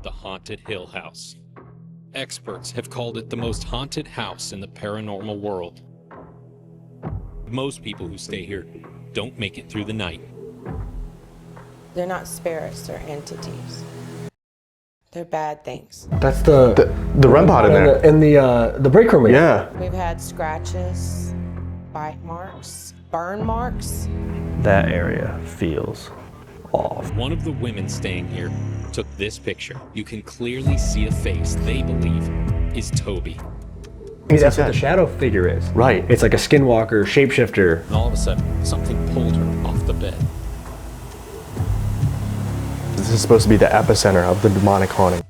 the Haunted Hill House. Experts have called it the most haunted house in the paranormal world. Most people who stay here don't make it through the night. They're not spirits, they're entities. They're bad things. That's the REM pod in there. In the break room. Yeah. We've had scratches, bite marks, burn marks. That area feels off. One of the women staying here took this picture. You can clearly see a face they believe is Toby. That's what the shadow figure is. Right. It's like a skinwalker, shapeshifter. And all of a sudden, something pulled her off the bed. This is supposed to be the epicenter of the demonic haunting.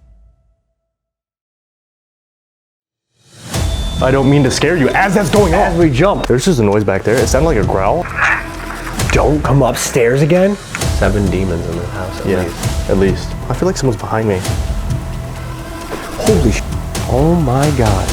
I don't mean to scare you as that's going on. As we jump. There's just a noise back there. It sounded like a growl. Don't come upstairs again. 7 demons in this house at least. At least. I feel like someone's behind me. Holy sh! Oh my god.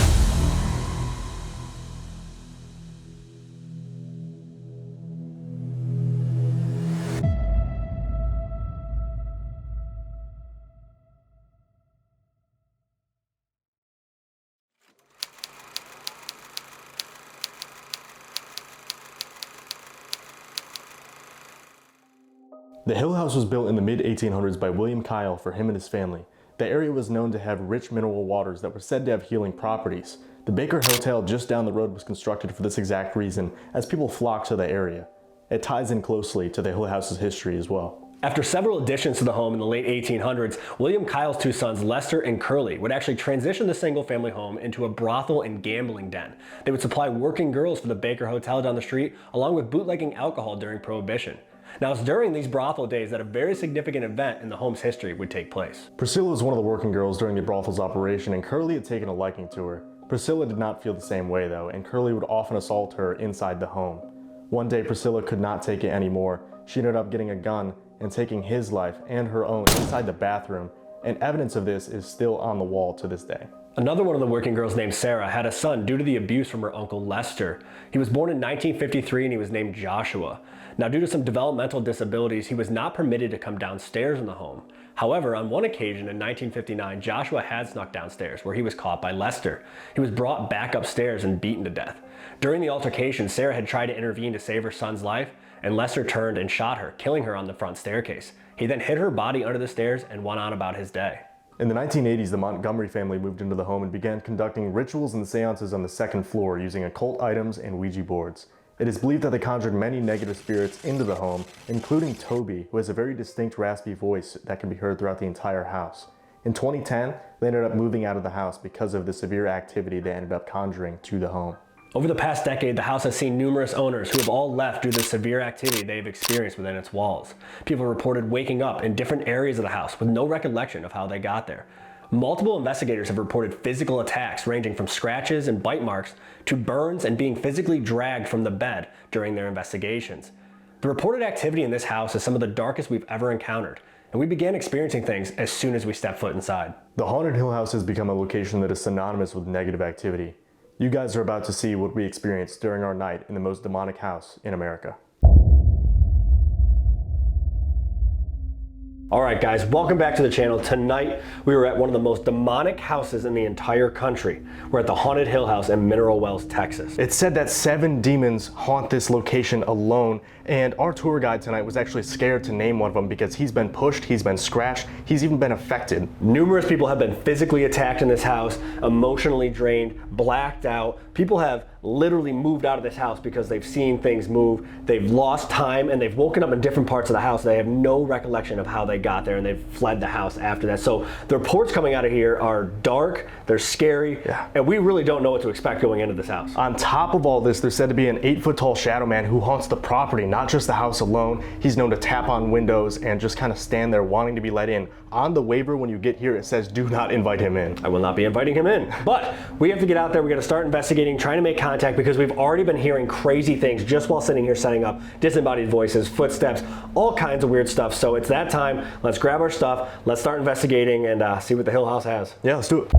The Hill House was built in the mid-1800s by William Kyle for him and his family. The area was known to have rich mineral waters that were said to have healing properties. The Baker Hotel just down the road was constructed for this exact reason, as people flocked to the area. It ties in closely to the Hill House's history as well. After several additions to the home in the late 1800s, William Kyle's 2 sons, Lester and Curly, would actually transition the single-family home into a brothel and gambling den. They would supply working girls for the Baker Hotel down the street, along with bootlegging alcohol during Prohibition. Now, it's during these brothel days that a very significant event in the home's history would take place. Priscilla was one of the working girls during the brothel's operation, and Curly had taken a liking to her. Priscilla did not feel the same way though, and Curly would often assault her inside the home. One day, Priscilla could not take it anymore. She ended up getting a gun and taking his life and her own inside the bathroom, and evidence of this is still on the wall to this day. Another one of the working girls named Sarah had a son due to the abuse from her uncle Lester. He was born in 1953 and he was named Joshua. Now, due to some developmental disabilities, he was not permitted to come downstairs in the home. However, on one occasion in 1959, Joshua had snuck downstairs where he was caught by Lester. He was brought back upstairs and beaten to death. During the altercation, Sarah had tried to intervene to save her son's life, and Lester turned and shot her, killing her on the front staircase. He then hid her body under the stairs and went on about his day. In the 1980s, the Montgomery family moved into the home and began conducting rituals and seances on the second floor using occult items and Ouija boards. It is believed that they conjured many negative spirits into the home, including Toby, who has a very distinct raspy voice that can be heard throughout the entire house. In 2010, they ended up moving out of the house because of the severe activity they ended up conjuring to the home. Over the past decade, the house has seen numerous owners who have all left due to the severe activity they've experienced within its walls. People reported waking up in different areas of the house with no recollection of how they got there. Multiple investigators have reported physical attacks ranging from scratches and bite marks to burns and being physically dragged from the bed during their investigations. The reported activity in this house is some of the darkest we've ever encountered, and we began experiencing things as soon as we stepped foot inside. The Haunted Hill House has become a location that is synonymous with negative activity. You guys are about to see what we experienced during our night in the most demonic house in America. Alright guys, welcome back to the channel. Tonight we were at one of the most demonic houses in the entire country. We're at the Haunted Hill House in Mineral Wells, Texas. It's said that 7 demons haunt this location alone, and our tour guide tonight was actually scared to name one of them because he's been pushed, he's been scratched, he's even been affected. Numerous people have been physically attacked in this house, emotionally drained, blacked out. People have literally moved out of this house because they've seen things move. They've lost time and they've woken up in different parts of the house. They have no recollection of how they got there, and they've fled the house after that. So the reports coming out of here are dark, they're scary, and we really don't know what to expect going into this house. On top of all this, there's said to be an 8-foot-tall shadow man who haunts the property, not just the house alone. He's known to tap on windows and just kind of stand there wanting to be let in. On the waiver when you get here, it says do not invite him in. I will not be inviting him in. But we have to get out there, we gotta start investigating, trying to make contact, because we've already been hearing crazy things just while sitting here setting up, disembodied voices, footsteps, all kinds of weird stuff. So it's that time, let's grab our stuff, let's start investigating and see what the Hill House has. Yeah, let's do it.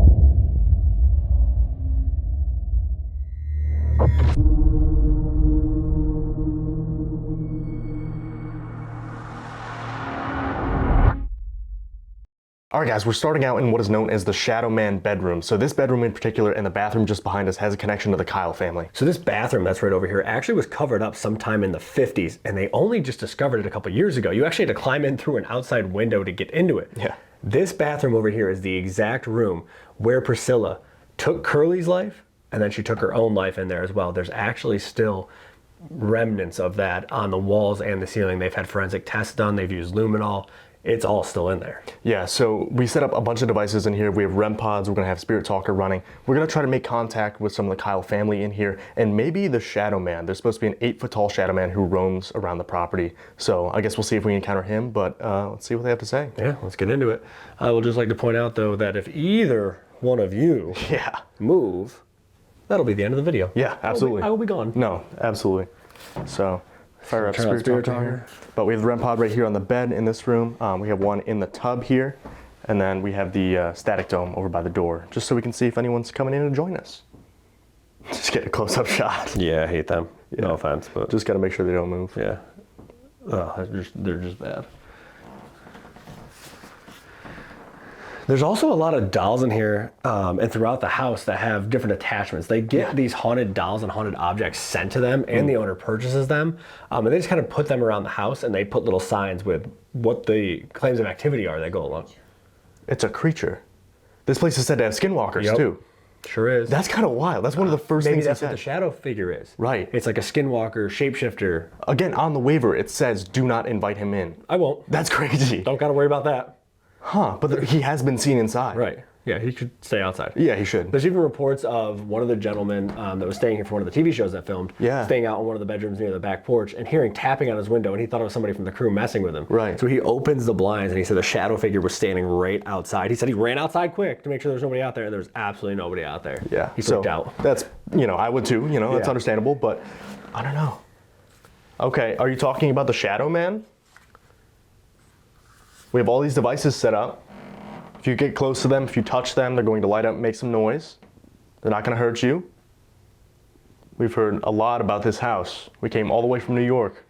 All right, guys, we're starting out in what is known as the shadowman bedroom. So this bedroom in particular and the bathroom just behind us has a connection to the Kyle family. So this bathroom that's right over here actually was covered up sometime in the 50s, and they only just discovered it a couple years ago. You actually had to climb in through an outside window to get into it. Yeah. This bathroom over here is the exact room where Priscilla took Curly's life, and then she took her own life in there as well. There's actually still remnants of that on the walls and the ceiling. They've had forensic tests done, they've used luminol. It's all still in there. Yeah, so we set up a bunch of devices in here. We have REM pods, we're gonna have Spirit Talker running. We're gonna try to make contact with some of the Kyle family in here, and maybe the Shadow Man. There's supposed to be an 8-foot tall Shadow Man who roams around the property. So I guess we'll see if we can encounter him, but let's see what they have to say. Yeah, let's get into it. I would just like to point out though that if either one of you move, that'll be the end of the video. Yeah, absolutely. I will be gone. No, absolutely. So fire up Turn on Spirit Talker Talker here. But we have the REM pod right here on the bed in this room. We have one in the tub here. And then we have the static dome over by the door, just so we can see if anyone's coming in to join us. Just get a close-up shot. Yeah, I hate them. Yeah. No offense, but Just got to make sure they don't move. yeah. Oh, they're just bad. There's also a lot of dolls in here and throughout the house that have different attachments. They get these haunted dolls and haunted objects sent to them, and the owner purchases them. And they just kind of put them around the house, and they put little signs with what the claims of activity are that go along. It's a creature. This place is said to have skinwalkers too. Sure is. That's kind of wild. That's one of the first Maybe things that's he what said. the shadow figure is. Right. It's like a skinwalker, shapeshifter. Again, on the waiver, it says do not invite him in. I won't. That's crazy. Don't gotta worry about that. Huh, but he has been seen inside. Right. Yeah, he should stay outside. Yeah, he should. There's even reports of one of the gentlemen that was staying here for one of the TV shows that filmed, staying out in one of the bedrooms near the back porch and hearing tapping on his window, and he thought it was somebody from the crew messing with him. Right. So he opens the blinds, and he said the shadow figure was standing right outside. He said he ran outside quick to make sure there was nobody out there, and there was absolutely nobody out there. Yeah. He freaked out. That's, I would too, that's understandable, but I don't know. Okay, are you talking about the Shadow Man? We have all these devices set up. If you get close to them, if you touch them, they're going to light up and make some noise. They're not going to hurt you. We've heard a lot about this house. We came all the way from New York.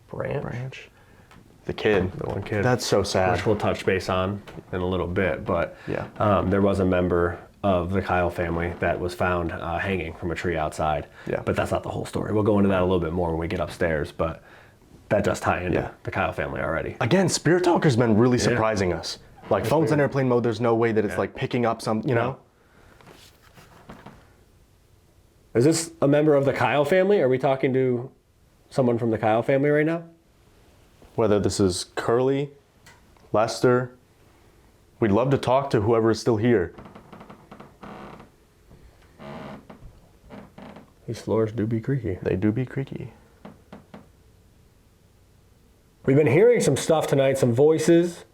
Branch. The kid. The one kid. That's so sad. Which we'll touch base on in a little bit, but yeah. There was a member of the Kyle family that was found hanging from a tree outside. Yeah. But that's not the whole story. We'll go into that a little bit more when we get upstairs, but that does tie into the Kyle family already. Again, Spirit Talker's been really surprising us. Like, phone's in airplane mode, there's no way that it's like picking up some, know? Is this a member of the Kyle family? Are we talking to someone from the Kyle family right now? Whether this is Curly, Lester, we'd love to talk to whoever is still here. These floors do be creaky. They do be creaky. We've been hearing some stuff tonight, some voices,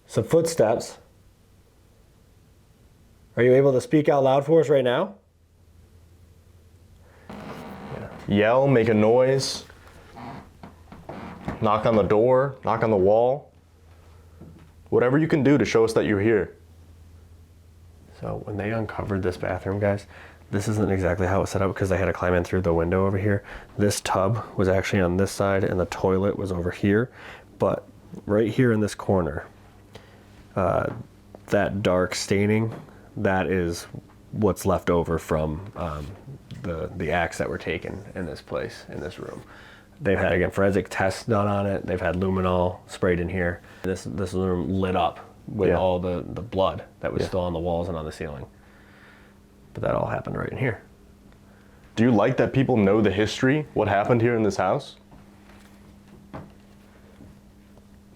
some footsteps. Are you able to speak out loud for us right now? Yell, make a noise, knock on the door, knock on the wall. Whatever you can do to show us that you're here. So when they uncovered this bathroom, guys, this isn't exactly how it was set up because they had to climb in through the window over here. This tub was actually on this side and the toilet was over here. But right here in this corner, that dark staining, that is what's left over from the acts that were taken in this place, in this room. They've had, again, forensic tests done on it. They've had luminol sprayed in here. This room lit up with all the blood that was still on the walls and on the ceiling. But that all happened right in here. Do you like that people know the history, what happened here in this house?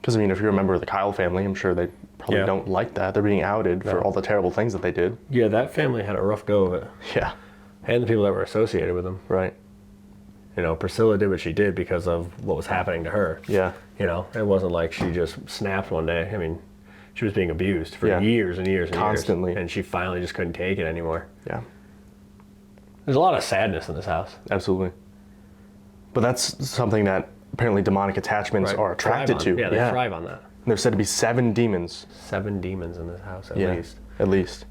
Because, if you're a member of the Kyle family, I'm sure they probably don't like that. They're being outed for all the terrible things that they did. Yeah, that family had a rough go of it. Yeah. And the people that were associated with them. Right. Priscilla did what she did because of what was happening to her. Yeah. It wasn't like she just snapped one day. She was being abused for years and years and Constantly. years. And she finally just couldn't take it anymore. Yeah. There's a lot of sadness in this house. Absolutely. But that's something that apparently demonic attachments are attracted to. Yeah, they thrive on that. And there's said to be 7 demons. 7 demons in this house, at least. At least.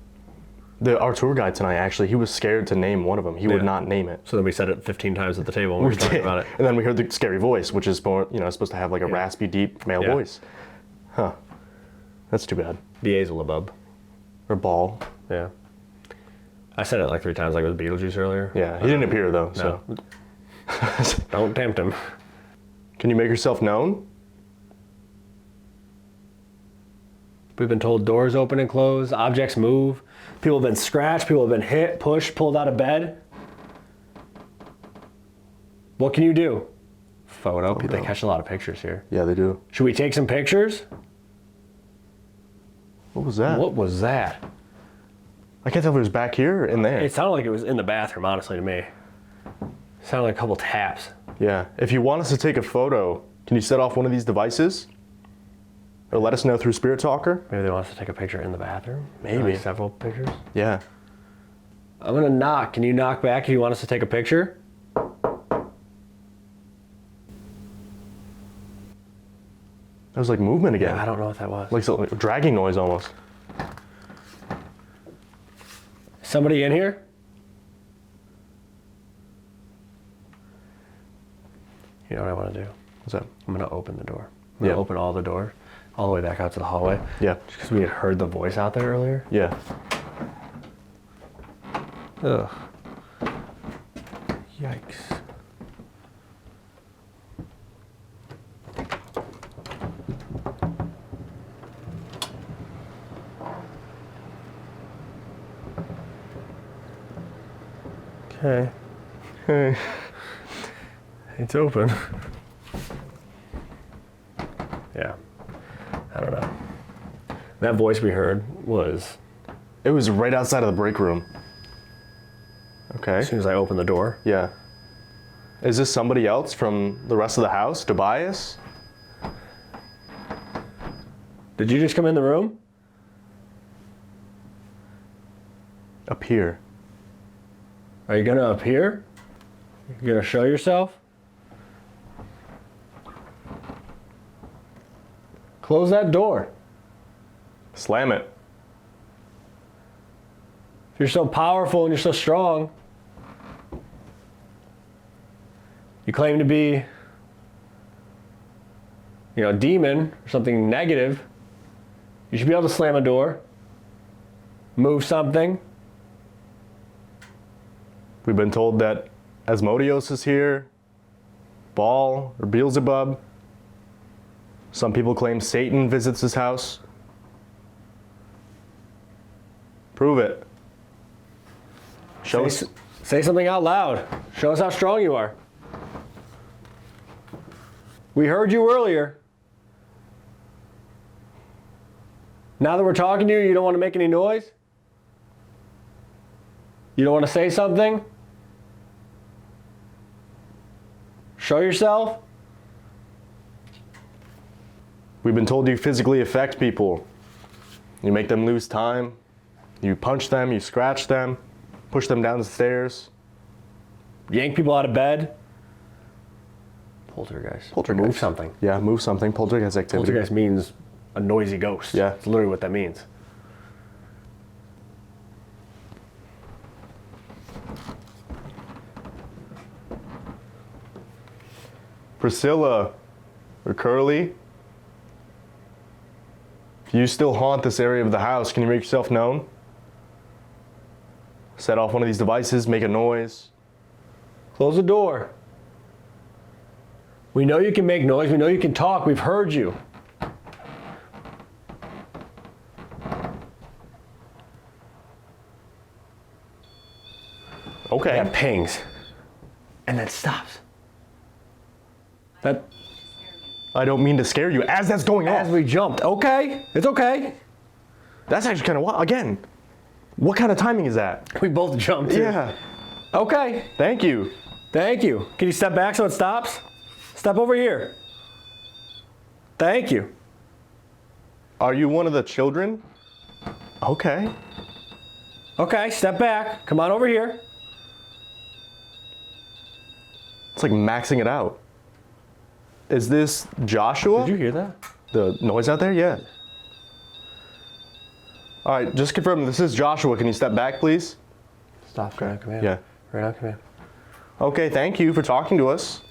Our tour guide tonight, actually, he was scared to name one of them. He would not name it. So then we said it 15 times at the table when we were talking about it. And then we heard the scary voice, which is more, supposed to have like a raspy, deep male voice. Huh. That's too bad. Beelzebub. Or Ball. Yeah. I said it like 3 times like it was Beetlejuice earlier. Yeah, he didn't appear though, No. so. Don't tempt him. Can you make yourself known? We've been told doors open and close, objects move, people have been scratched, people have been hit, pushed, pulled out of bed. What can you do? Photo. They catch a lot of pictures here. Yeah, they do. Should we take some pictures? What was that? What was that? I can't tell if it was back here or in there. It sounded like it was in the bathroom, honestly, to me. It sounded like a couple taps. Yeah. If you want us to take a photo, can you set off one of these devices? Or let us know through Spirit Talker? Maybe they want us to take a picture in the bathroom? Maybe. Like several pictures? Yeah. I'm gonna knock. Can you knock back if you want us to take a picture? That was like movement again. Yeah, I don't know what that was. Like a dragging noise almost. Somebody in here? You know what I want to do? What's that? I'm gonna open the door. I'm gonna open all the doors, all the way back out to the hallway. Yeah. Just because we had heard the voice out there earlier. Yeah. Ugh. Yikes. Okay. Hey. It's open. Yeah. I don't know. That voice we heard was It was right outside of the break room. Okay. as soon as I opened the door. Yeah. Is this somebody else from the rest of the house? Tobias? Did you just come in the room? Appear. Are you gonna appear? You gonna show yourself? Close that door. Slam it. If you're so powerful and you're so strong, you claim to be, a demon or something negative, you should be able to slam a door, move something. We've been told that Asmodeus is here, Baal or Beelzebub. Some people claim Satan visits his house. Prove it. Show us. Say something out loud. Show us how strong you are. We heard you earlier. Now that we're talking to you, you don't want to make any noise? You don't want to say something? Show yourself? We've been told you physically affect people. You make them lose time. You punch them, you scratch them, push them down the stairs. Yank people out of bed? Poltergeist. Move something. Yeah, move something. Poltergeist activity. Poltergeist means a noisy ghost. Yeah. It's literally what that means. Priscilla or Curly, if you still haunt this area of the house, can you make yourself known? Set off one of these devices, make a noise. Close the door. We know you can make noise. We know you can talk. We've heard you. Okay. That pings. And then stops. That I don't mean to scare you as that's going as off. we jumped. Okay. It's okay. That's actually kind of wild. Again, what kind of timing is that? We both jumped. Too. Yeah. Okay. Thank you. Thank you. Can you step back so it stops? Step over here. Thank you. Are you one of the children? Okay. Okay, step back. Come on over here. It's like maxing it out. Is this Joshua? Did you hear that? The noise out there? Yeah. All right, just confirm this is Joshua. Can you step back, please? Stop. Right on command. Yeah. Right on command. Okay, thank you for talking to us.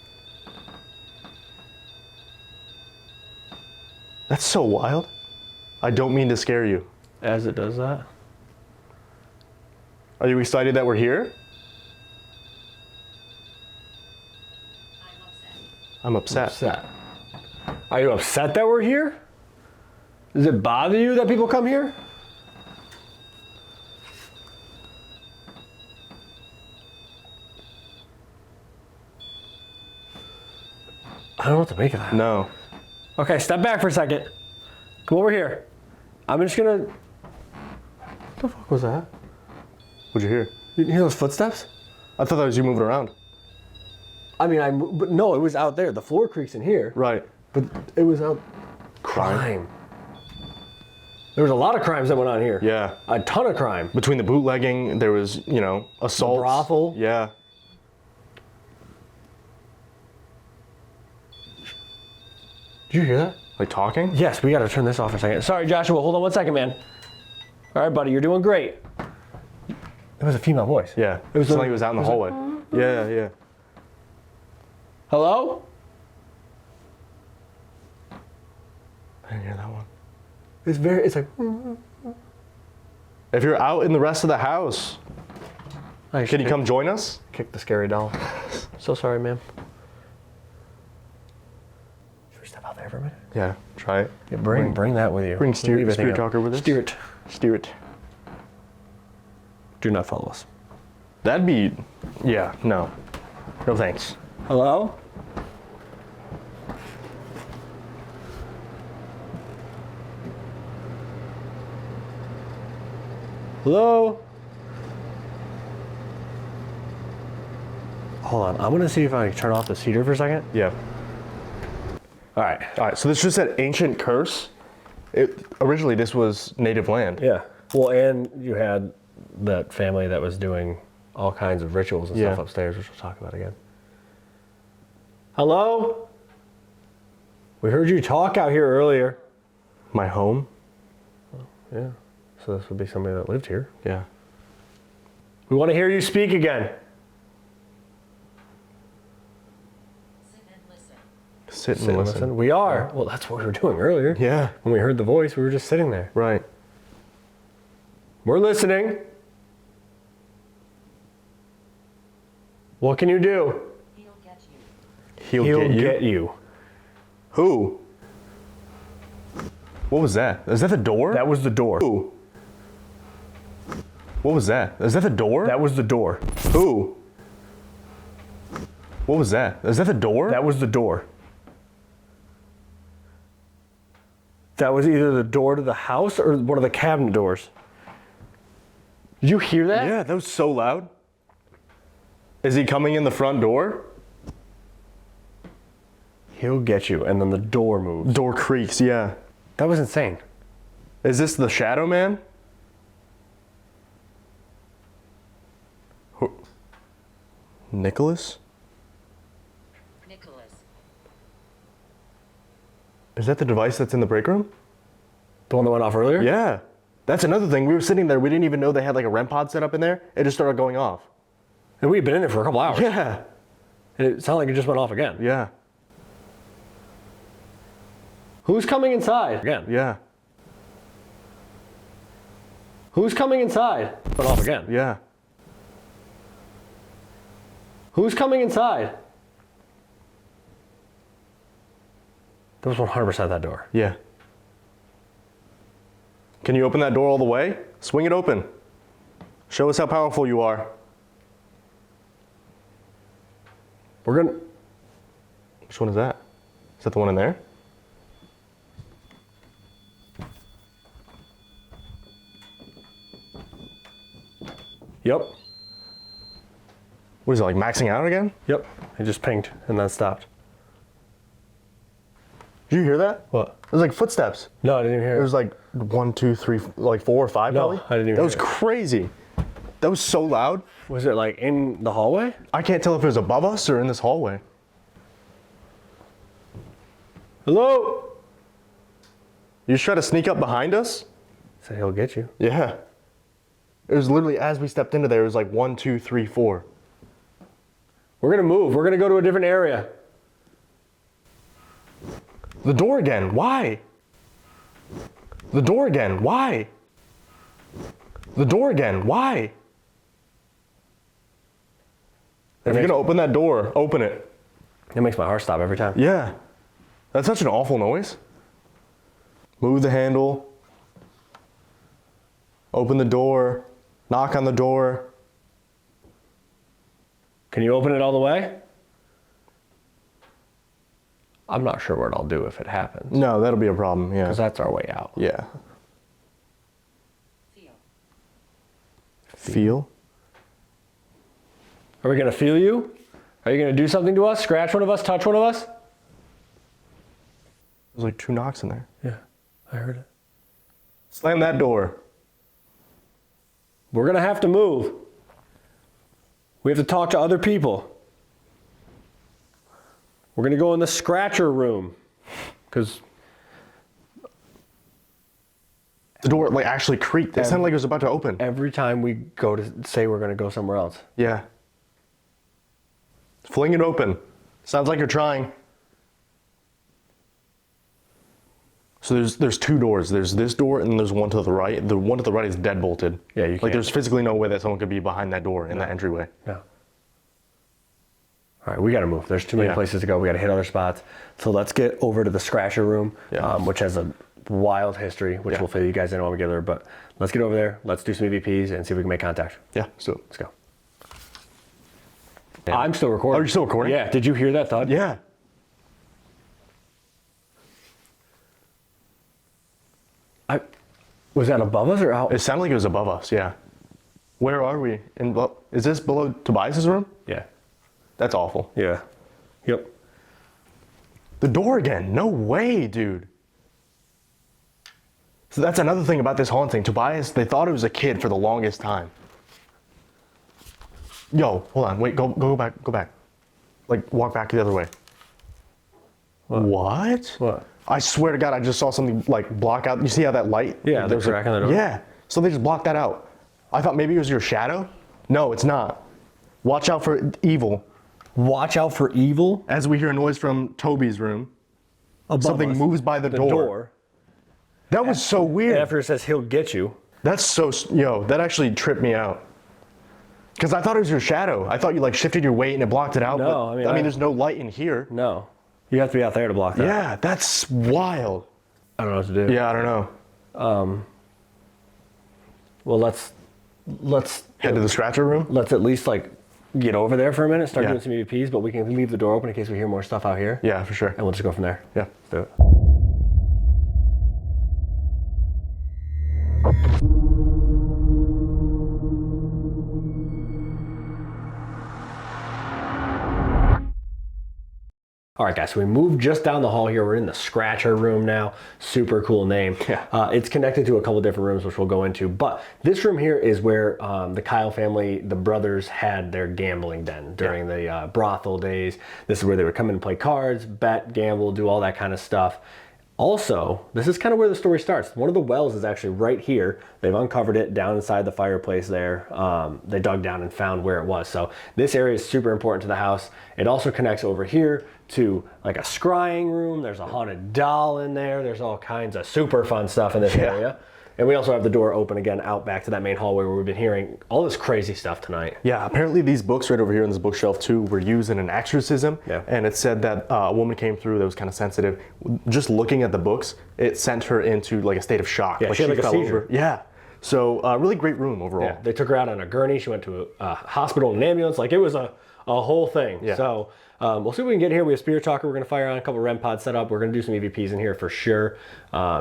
That's so wild. I don't mean to scare you. As it does that. Are you excited that we're here? I'm upset. Upset. Are you upset that we're here? Does it bother you that people come here? I don't know what to make of that. No. Okay, step back for a second. Come over here. I'm just gonna... What the fuck was that? What'd you hear? You hear those footsteps? I thought that was you moving around. I mean, but no, it was out there. The floor creaks in here. Right. But it was out... Crime. There was a lot of crimes that went on here. Yeah. A ton of crime. Between the bootlegging, there was, you know, assaults. The brothel. Yeah. Did you hear that? Like talking? Yes, we gotta turn this off for a second. Sorry, Joshua, hold on 1 second, man. All right, buddy, you're doing great. It was a female voice. Yeah. It was like he was out in the hallway. Yeah, yeah. Hello? I didn't hear that one. It's like... If you're out in the rest of the house, can you come join us? Kick the scary doll. So sorry, ma'am. Should we step out there for a minute? Yeah, try it. Yeah, bring that with you. Bring Spirit Leave it Talker with us. Steer it. Steer it. Do not follow us. That'd be, yeah, no. No thanks. Hello? Hello? Hold on, I'm gonna see if I can turn off the heater for a second. Yeah. All right. All right, so this just said ancient curse. Originally, this was native land. Yeah. Well, and you had that family that was doing all kinds of rituals and stuff upstairs, which we'll talk about again. Hello? We heard you talk out here earlier. My home? Yeah. So this would be somebody that lived here. Yeah. We want to hear you speak again. Sit and listen. We are. Well, that's what we were doing earlier. Yeah. When we heard the voice, we were just sitting there. Right. We're listening. What can you do? He'll get you. He'll get you. Who? What was that? Is that the door? That was the door. Who? What was that? Is that the door? That was the door. Who? What was that? Is that the door? That was the door. That was either the door to the house or one of the cabinet doors. Did you hear that? Yeah, that was so loud. Is he coming in the front door? He'll get you. And then the door moves. Door creaks, yeah. That was insane. Is this the shadow man? Nicholas? Is that the device that's in the break room? The one that went off earlier? Yeah. That's another thing. We were sitting there. We didn't even know they had like a REM pod set up in there. It just started going off. And we'd been in there for a couple hours. Yeah. And it sounded like it just went off again. Yeah. Who's coming inside? Again. Yeah. Who's coming inside? Went off again. Yeah. Who's coming inside? That was 100% that door. Yeah. Can you open that door all the way? Swing it open. Show us how powerful you are. We're gonna... Which one is that? Is that the one in there? Yep. What is it, like maxing out again? Yep. It just pinged and then stopped. Did you hear that? What? It was like footsteps. No, I didn't even hear It it. was like 1, 2, 3, like 4 or 5 No, probably. I didn't even That was hear it. crazy. That was so loud. Was it like in the hallway? I can't tell if it was above us or in this hallway. Hello? You just try to sneak up behind us? So he'll get you. Yeah. It was literally as we stepped into there, it was like 1, 2, 3, 4. We're gonna move. We're gonna go to a different area. The door again. Why? The door again. Why? The door again. Why? If you're gonna open that door, open it. It makes my heart stop every time. Yeah. That's such an awful noise. Move the handle. Open the door. Knock on the door. Can you open it all the way? I'm not sure what I'll do if it happens. No, that'll be a problem, yeah. Because that's our way out. Yeah. Feel? Are we going to feel you? Are you going to do something to us? Scratch one of us? Touch one of us? There's like 2 knocks in there. Yeah, I heard it. Slam that door. We're going to have to move. We have to talk to other people. We're going to go in the scratcher room. Because the door like actually creaked. It sounded like it was about to open. every time we go to say we're going to go somewhere else. Yeah. Fling it open. Sounds like you're trying. So there's 2 doors. There's this door and there's one to the right. The one to the right is dead bolted. Yeah, you can't. Like there's physically no way that someone could be behind that door in that entryway. No. All right, we got to move. There's too many places to go. We got to hit other spots. So let's get over to the scratcher room, which has a wild history, which we'll fill you guys in when we get there. But let's get over there. Let's do some EVPs and see if we can make contact. Yeah, so Let's go. Yeah. I'm still recording. Oh, you're still recording? Yeah. Did you hear that thud? yeah. Was that above us or out? It sounded like it was above us, yeah. Where are we? Is this below Tobias's room? Yeah. That's awful. Yeah. Yep. The door again. No way, dude. So that's another thing about this haunting. Tobias, they thought it was a kid for the longest time. Yo, hold on. Wait, go back. Go back. Like, walk back the other way. What? What? I swear to God, I just saw something like block out. You see how that light? Yeah, the There's crack in the door. Yeah. So they just blocked that out. I thought maybe it was your shadow. No, it's not. Watch out for evil. Watch out for evil. As we hear a noise from Toby's room, Above something us. moves by the door. That was so weird. After it says he'll get you. That's so, yo, that actually tripped me out. Because I thought it was your shadow. I thought you like shifted your weight and it blocked it out. No, but, I mean, there's no light in here. No. You have to be out there to block that. Yeah, that's wild. I don't know what to do. Yeah, I don't know. Well, let's Head to the scratcher room? let's at least like get over there for a minute, start Yeah. doing some EVPs, but we can leave the door open in case we hear more stuff out here. Yeah, for sure. And we'll just go from there. Yeah. Let's do it. All right, guys, so we moved just down the hall here. We're in the scratcher room now. Super cool name. Yeah. It's connected to a couple different rooms, which we'll go into. But this room here is where the Kyle family, the brothers, had their gambling den during the brothel days. This is where they would come in and play cards, bet, gamble, do all that kind of stuff. Also, this is kind of where the story starts. One of the wells is actually right here. They've uncovered it down inside the fireplace there. They dug down and found where it was. So this area is super important to the house. It also connects over here to like a scrying room. There's a haunted doll in there. There's all kinds of super fun stuff in this area. And we also have the door open again out back to that main hallway where we've been hearing all this crazy stuff tonight. Yeah, apparently these books right over here in this bookshelf too were used in an exorcism. Yeah. And it said that a woman came through that was kind of sensitive. Just looking at the books, it sent her into like a state of shock. Yeah, she had like a fell seizure. over. Yeah. So really great room overall. Yeah, they took her out on a gurney. She went to a hospital in an ambulance. Like it was a whole thing. Yeah. So we'll see what we can get here. We have Spirit Talker. We're going to fire on a couple REM pods set up. We're going to do some EVPs in here for sure.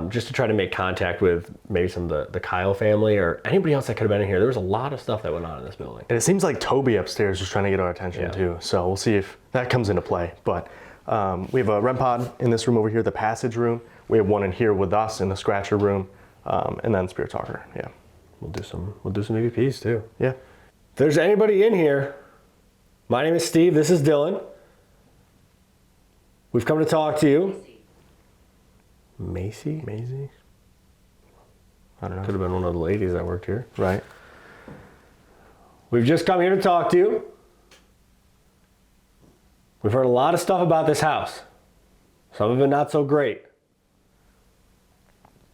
Just to try to make contact with maybe some of the Kyle family or anybody else that could have been in here. There was a lot of stuff that went on in this building. And it seems like Toby upstairs was trying to get our attention too. So we'll see if that comes into play. But we have a REM pod in this room over here, the passage room. We have one in here with us in the scratcher room. And then Spirit Talker. Yeah. We'll do some EVPs too. Yeah. If there's anybody in here, my name is Steve. This is Dylan. We've come to talk to you. Macy? Maisie? I don't know. Could have been one of the ladies that worked here. Right. We've just come here to talk to you. We've heard a lot of stuff about this house. Some of it not so great.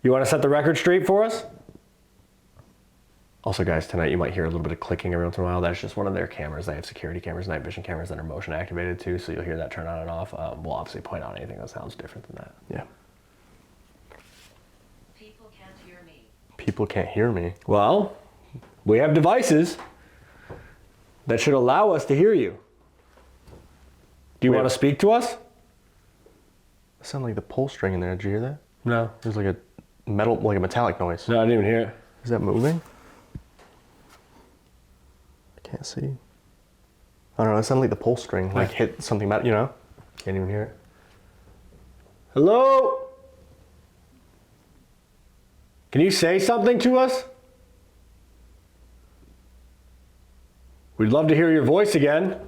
You want to set the record straight for us? Also, guys, tonight you might hear a little bit of clicking every once in a while. That's just one of their cameras. They have security cameras, night vision cameras that are motion activated too, so you'll hear that turn on and off. We'll obviously point out anything that sounds different than that. Yeah. People can't hear me. People can't hear me. Well, we have devices that should allow us to hear you. Do you want to speak to us? It sounded like the pull string in there. Did you hear that? No. There's like a metal, like a metallic noise. No, I didn't even hear it. Is that moving? I can't see. I don't know. It sounded like the pull string, like hit something metal, you know? Can't even hear it. Hello? Can you say something to us? We'd love to hear your voice again.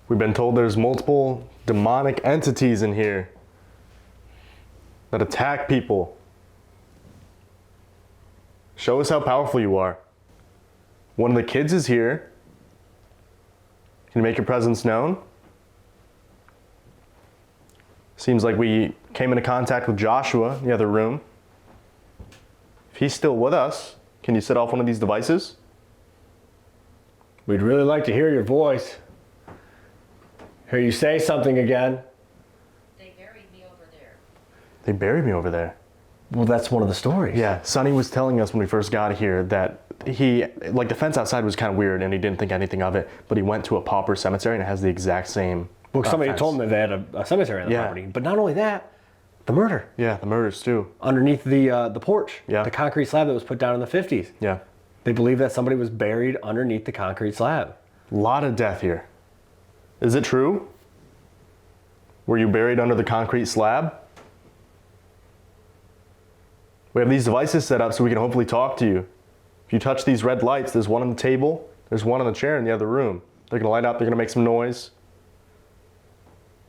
We've been told there's multiple demonic entities in here that attack people. Show us how powerful you are. One of the kids is here. Can you make your presence known? Seems like we came into contact with Joshua in the other room. If he's still with us, can you set off one of these devices? We'd really like to hear your voice. Hear you say something again. They buried me over there. They buried me over there. Well, that's one of the stories. Yeah, Sonny was telling us when we first got here that he, like the fence outside was kind of weird and he didn't think anything of it, but he went to a pauper cemetery and it has the exact same Well, somebody fence. told him that they had a cemetery on the property. But not only that, the murder. Yeah, the murders too. Underneath the porch. Yeah. The concrete slab that was put down in the 50s. Yeah. They believe that somebody was buried underneath the concrete slab. A lot of death here. Is it true? Were you buried under the concrete slab? We have these devices set up so we can hopefully talk to you. If you touch these red lights, there's one on the table, there's one on the chair in the other room. They're gonna light up, they're gonna make some noise.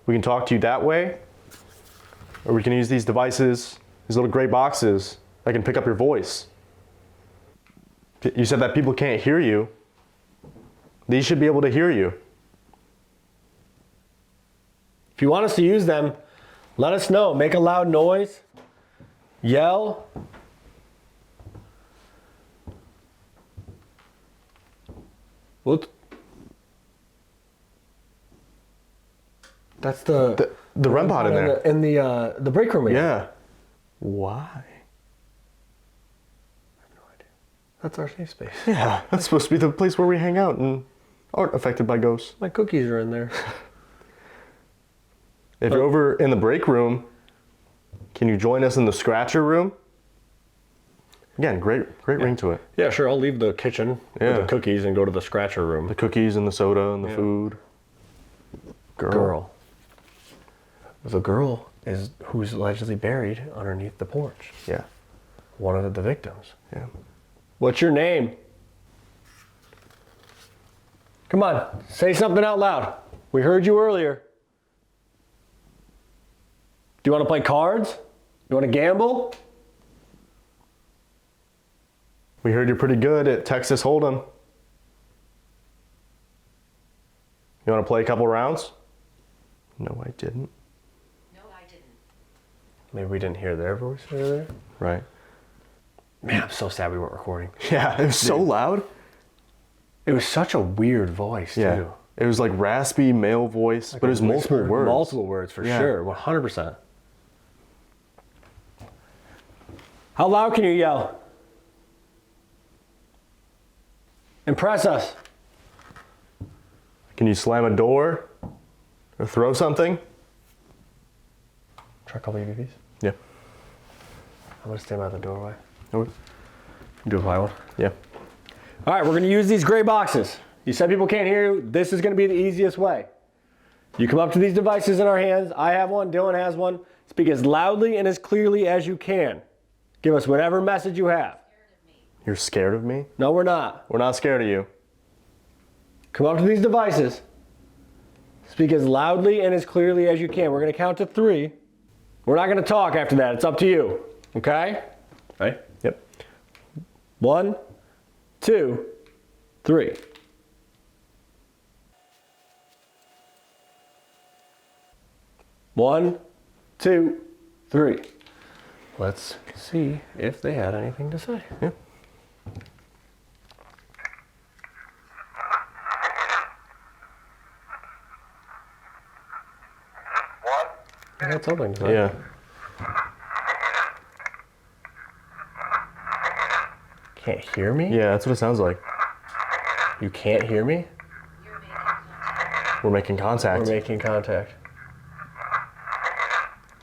We can talk to you that way, or we can use these devices, these little gray boxes that can pick up your voice. You said that people can't hear you. These should be able to hear you. If you want us to use them, let us know. Make a loud noise. Yell. What? That's the REM pod in there. In the break room. Yeah. Why? That's our safe space. Yeah, that's supposed to be the place where we hang out and aren't affected by ghosts. My cookies are in there. If you're over in the break room, can you join us in the scratcher room? Again, great ring to it. Yeah, sure. I'll leave the kitchen with the cookies and go to the scratcher room. The cookies and the soda and the food. Girl. The girl is who's allegedly buried underneath the porch. Yeah. One of the victims. Yeah. What's your name? Come on, say something out loud. We heard you earlier. Do you want to play cards? You want to gamble? We heard you're pretty good at Texas Hold'em. You want to play a couple rounds? No, I didn't. No, I didn't. Maybe we didn't hear their voice earlier. Right. Man, I'm so sad we weren't recording. Yeah, it was so loud. It was such a weird voice, Yeah. too. It was like raspy male voice, but it was multiple words. Multiple words, for Yeah. sure. 100%. How loud can you yell? Impress us. Can you slam a door or throw something? Try a couple EVPs. Yeah. I'm going to stand by the doorway. Okay. Do a fly one. Yeah. All right, we're going to use these gray boxes. You said people can't hear you. This is going to be the easiest way. You come up to these devices in our hands. I have one. Dylan has one. Speak as loudly and as clearly as you can. Give us whatever message you have. You're scared of me? No, we're not. We're not scared of you. Come up to these devices. Speak as loudly and as clearly as you can. We're going to count to 3. We're not going to talk after that. It's up to you. Okay? Right? Yep. 1, 2, 3. One, two, three. Let's see if they had anything to say. Yeah. I got something to say. Yeah. Can't hear me? Yeah, that's what it sounds like. You can't hear me? We're making contact. We're making contact.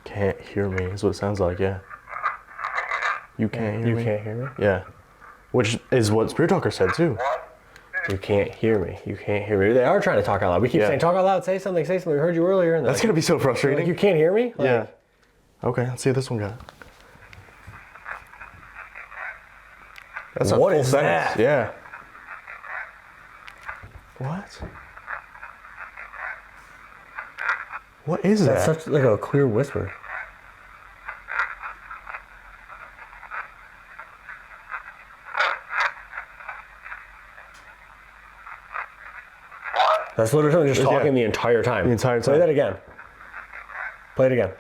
Can't hear me is what it sounds like, yeah. You can't hear me? You can't hear me? Yeah. Which is what Spirit Talker said too. You can't hear me. You can't hear me. They are trying to talk out loud. We keep Yeah. saying, talk out loud, say something, say something. We heard you earlier. And That's gonna be so frustrating. like, you can't hear me? Like, Yeah. Okay, let's see what this one got. That's a What full is sentence. that? Yeah. What? What is That's that? such like a clear whisper. That's literally just talking the entire time. The entire Play time. that again. Play it again.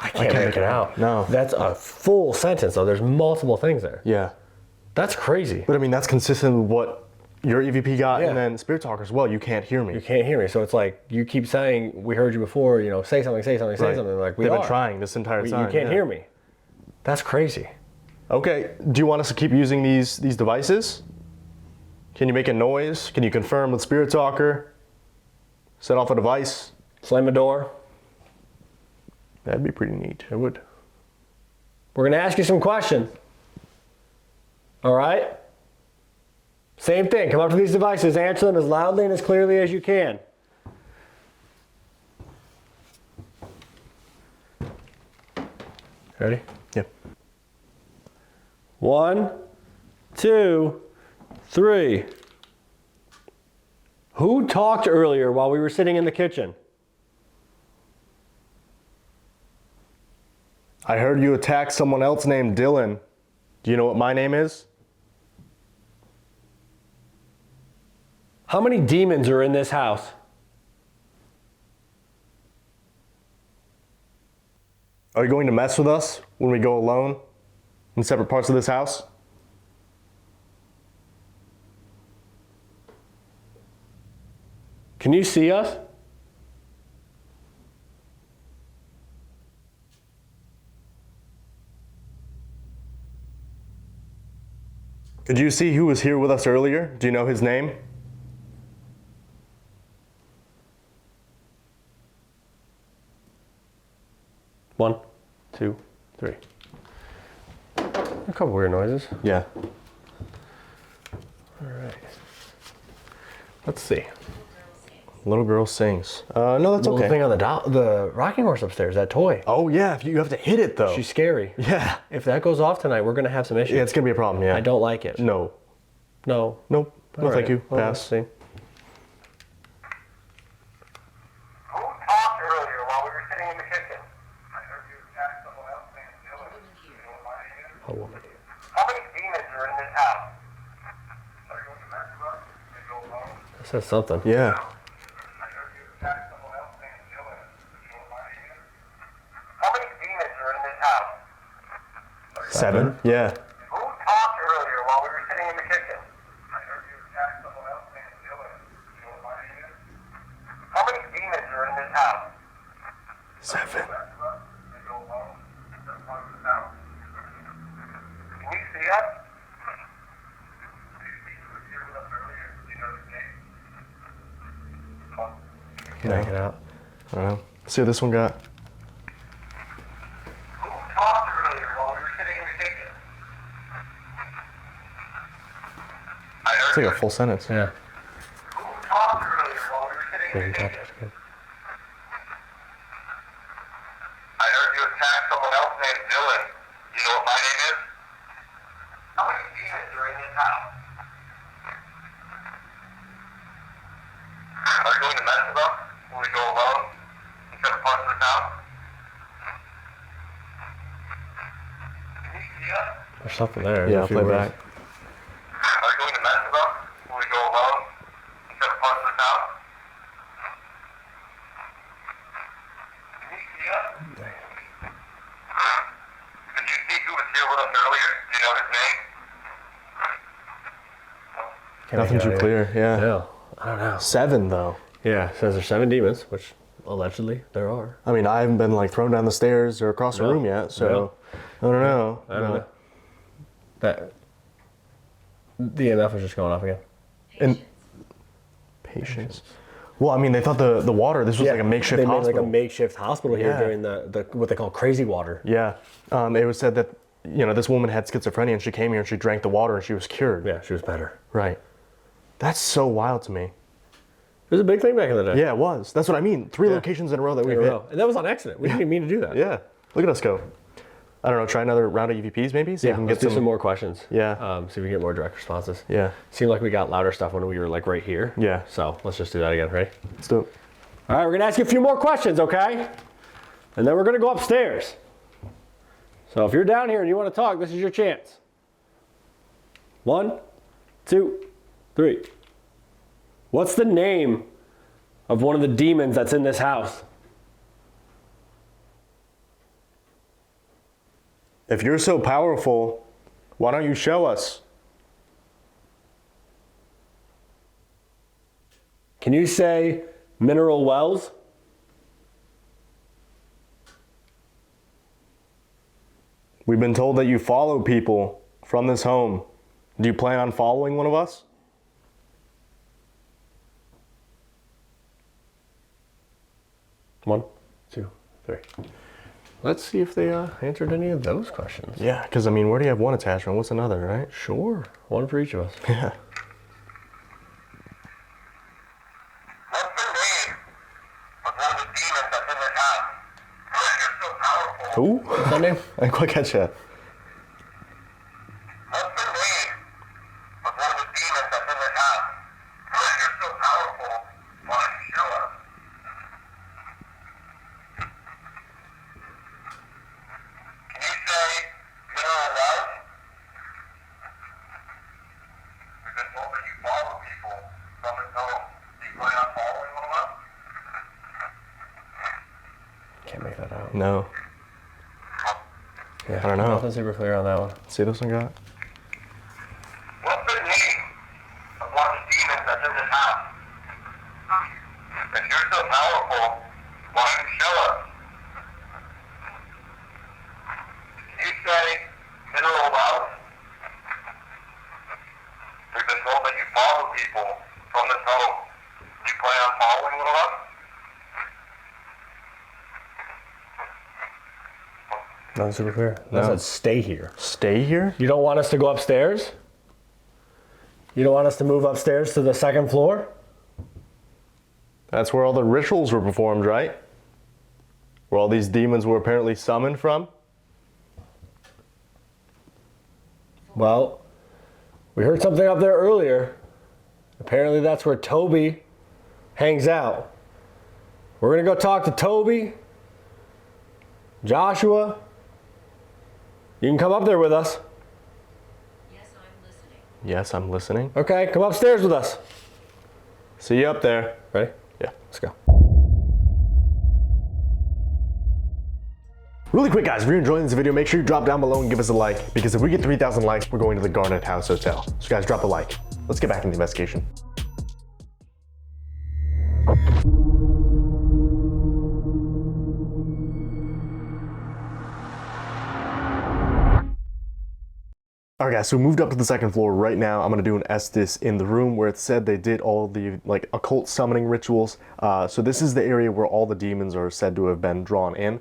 I can't make it out. No. That's a full sentence, though. There's multiple things there. Yeah. That's crazy. But I mean, that's consistent with what your EVP got, Yeah. and then Spirit Talker as well. You can't hear me. You can't hear me. So it's like you keep saying, we heard you before, you know, say something, say something, say Right. something. Like, we They've are. been trying this entire You time. can't yeah. hear me. That's crazy. Okay, do you want us to keep using these devices? Can you make a noise? Can you confirm with Spirit Talker? Set off a device? Slam a door. That'd be pretty neat. It would. We're going to ask you some questions. All right? Same thing. Come up to these devices, answer them as loudly and as clearly as you can. Ready? Yep. 1, 2, 3. Who talked earlier while we were sitting in the kitchen? I heard you attack someone else named Dylan. Do you know what my name is? How many demons are in this house? Are you going to mess with us when we go alone in separate parts of this house? Can you see us? Did you see who was here with us earlier? Do you know his name? One, two, three. A couple weird noises. Yeah. All right. Let's see. Little girl sings. No, that's The okay. thing on the rocking horse upstairs, that toy. Oh yeah, if you have to hit it though. She's scary. Yeah. If that goes off tonight, we're gonna have some issues. Yeah, it's gonna be a problem. Yeah. I don't like it. No. No. Nope. No, All thank right. you. Well, Pass. let's see. Who talked earlier while we were sitting in the kitchen? I heard you attack someone else named Dylan. You know what my name is? A woman. How many demons are in this house? Are you going to mess with us? They go alone. That says something. Yeah. I heard you attack someone else named Dylan. You know what my name is? How many demons are in this house? 7. Yeah. Who talked earlier while we were sitting in the kitchen? I heard you attack someone else named Dylan. You know what my name is? How many demons are in this house? 7. They go alone. That's part of the house. Can you see us? Make it out. I don't know. Let's see what this one got. Who talked earlier while we were sitting in the kitchen? I It's heard like a full sentence. Yeah. who talked earlier while we were sitting in the kitchen? I heard you attack someone else named Dylan. You know what my name is? How many demons are in this house? Are you going to mess with us when we go alone in separate parts of the house? Can you see us? There's something there. Yeah, There's a I'll few play words. back. Can't Nothing make it too out clear, either. yeah. No, I don't know. 7 though. Yeah, it says there's 7 demons, which allegedly there are. I mean, I haven't been like thrown down the stairs or across the No. room yet, so No. I don't know. I don't know. That the EMF is just going off again. And patience. Well, I mean, they thought the water. This was like a makeshift they made hospital. like a makeshift hospital here Yeah. during the what they call crazy water. Yeah, it was said that this woman had schizophrenia and she came here and she drank the water and she was cured. Yeah, she was better. Right. That's so wild to me. It was a big thing back in the day. Yeah, it was. That's what I mean. 3 locations in a row that we In a hit. row. And that was on accident. We didn't even mean to do that. Yeah. Look at us go. I don't know. Try anher round of EVPs maybe. See if we can Let's get do some more questions. Yeah. See if we can get more direct responses. Yeah. Seemed like we got louder stuff when we were like right here. Yeah. So let's just do that again. Ready? Let's do it. All right, we're gonna ask you a few more questions, okay? And then we're gonna go upstairs. So if you're down here and you want to talk, this is your chance. 1, 2, 3. What's the name of one of the demons that's in this house? If you're so powerful, why don't you show us? Can you say mineral wells? We've been told that you follow people from this home. Do you plan on following one of us? One, two, three. Let's see if they answered any of those questions. Yeah, because I mean, where do you have one attachment? What's another, right? Sure. One for each of us. Yeah. What's the name of one of the demons that's in this house? You're so powerful. Who? What's that name? I didn't quite catch that. What's the name of one of the demons that's in this house? You're so powerful. Why don't you show us? Can you say mineral love? We've been told that you follow people from this home. Do you plan on following one of us? Can't make that out. No. Yeah, I don't know. Nothing super clear on that one. See this one got? What's the name of one of the demons that's in this house? If you're so powerful, why don't you show us? Can you say mineral love? We've been told that you follow people from this home. Do you plan on following one of us? Nothing super clear. That said stay here. Stay here? You don't want us to go upstairs? You don't want us to move upstairs to the 2nd floor? That's where all the rituals were performed, right? Where all these demons were apparently summoned from? Well, we heard something up there earlier. Apparently that's where Toby hangs out. We're gonna go talk to Toby, Joshua. You can come up there with us. Yes, I'm listening. Yes, I'm listening. Okay, come upstairs with us. See you up there. Ready? Yeah. Let's go. Really quick, guys, if you're enjoying this video, make sure you drop down below and give us a like, because if we get 3,000 likes, we're going to the Garnet House Hotel. So guys, drop a like. Let's get back into the investigation. All right, guys, so we moved up to the 2nd floor. Right now, I'm gonna do an Estes in the room where it said they did all the like occult summoning rituals. So this is the area where all the demons are said to have been drawn in.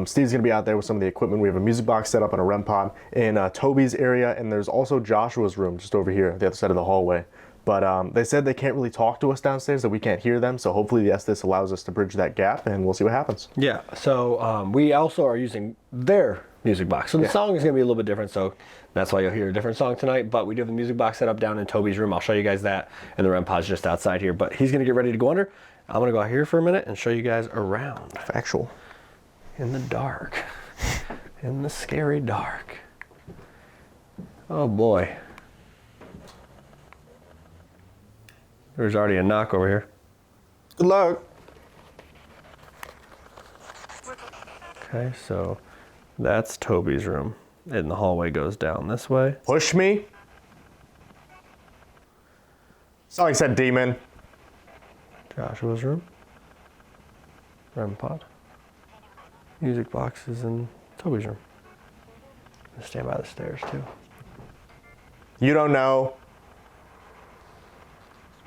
Steve's gonna be out there with some of the equipment. We have a music box set up and a REM pod in Toby's area, and there's also Joshua's room just over here, the other side of the hallway. But they said they can't really talk to us downstairs, that we can't hear them. So hopefully the Estes allows us to bridge that gap, and we'll see what happens. Yeah, so we also are using their music box. So the song is going to be a little bit different, so that's why you'll hear a different song tonight. But we do have the music box set up down in Toby's room. I'll show you guys that, and the REM pod's just outside here. But he's going to get ready to go under. I'm going to go out here for a minute and show you guys around. Factual. In the dark. In the scary dark. Oh boy. There's already a knock over here. Good luck. Okay, so that's Toby's room. And the hallway goes down this way. Push me. Somebody said demon. Joshua's room. REM pod. Music boxes in Toby's room. I stand by the stairs too. You don't know.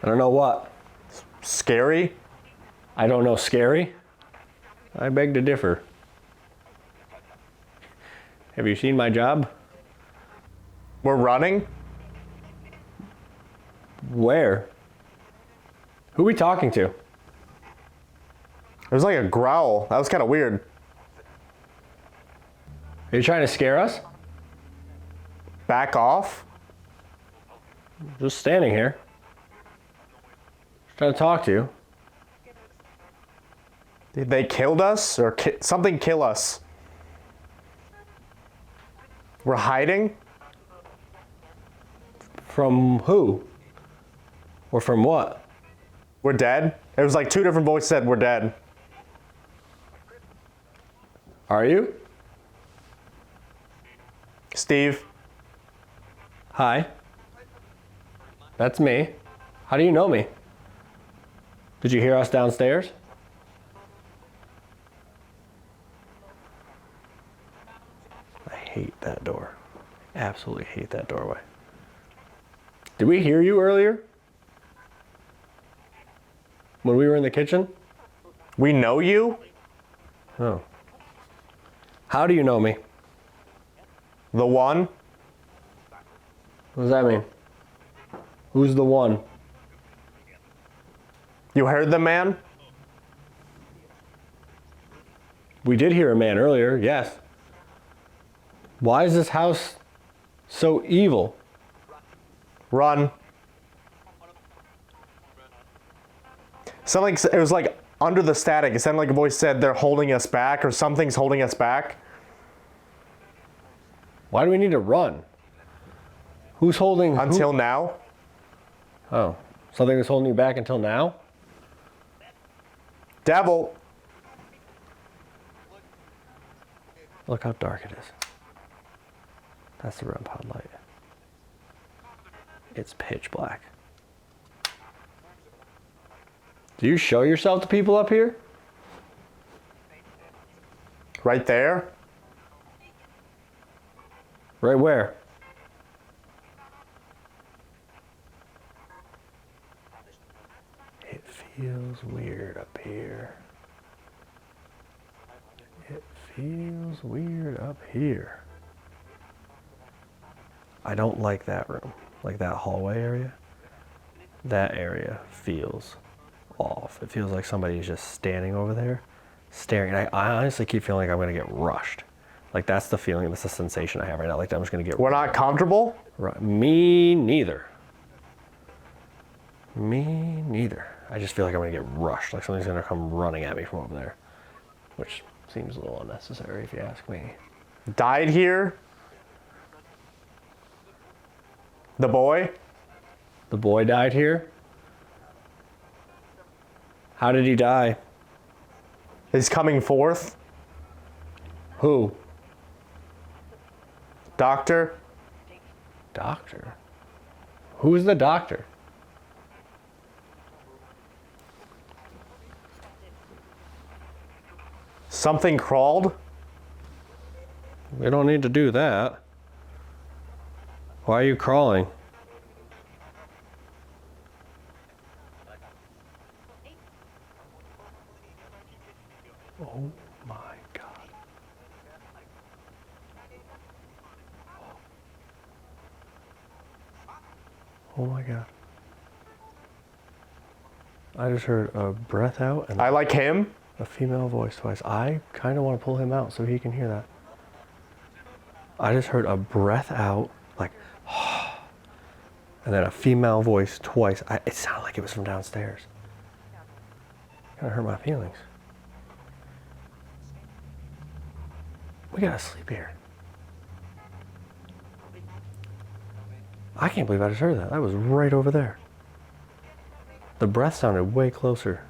I don't know what. Scary? I don't know scary. I beg to differ. Have you seen my job? We're running? Where? Who are we talking to? It was like a growl. That was kind of weird. Are you trying to scare us? Back off? Just standing here. Just trying to talk to you. Did they killed us or something kill us? We're hiding? From who? Or from what? We're dead? It was like 2 different voices said we're dead. Are you? Steve? Hi. That's me. How do you know me? Did you hear us downstairs? I hate that door. Absolutely hate that doorway. Did we hear you earlier? When we were in the kitchen? We know you? Oh. How do you know me? The one? What does that mean? Who's the one? You heard the man? We did hear a man earlier, yes. Why is this house so evil? Run. Something, it was like under the static. It sounded like a voice said they're holding us back or something's holding us back. Why do we need to run? Who's holding? Until now? Oh, something that's holding you back until now? Devil. Look how dark it is. That's the REM pod light. It's pitch black. Do you show yourself to people up here? Right there? Right where? It feels weird up here. It feels weird up here. I don't like that room, like that hallway area. That area feels off. It feels like somebody's just standing over there, staring. And I honestly keep feeling like I'm gonna get rushed. Like that's the feeling, that's the sensation I have right now. Like I'm just gonna get We're not comfortable? Me neither. Me neither. I just feel like I'm gonna get rushed, like something's gonna come running at me from over there. Which seems a little unnecessary if you ask me. Died here? The boy? The boy died here? How did he die? Is coming forth? Who? Doctor? Doctor? Who's the doctor? Something crawled? We don't need to do that. Why are you crawling? Oh my God. Oh my God. I just heard a breath out and I like him. a female voice twice. I kind of want to pull him out so he can hear that. I just heard a breath out, like, and then a female voice twice. It sounded like it was from downstairs. Kind of hurt my feelings. We gotta sleep here. I can't believe I just heard that. That was right over there. The breath sounded way closer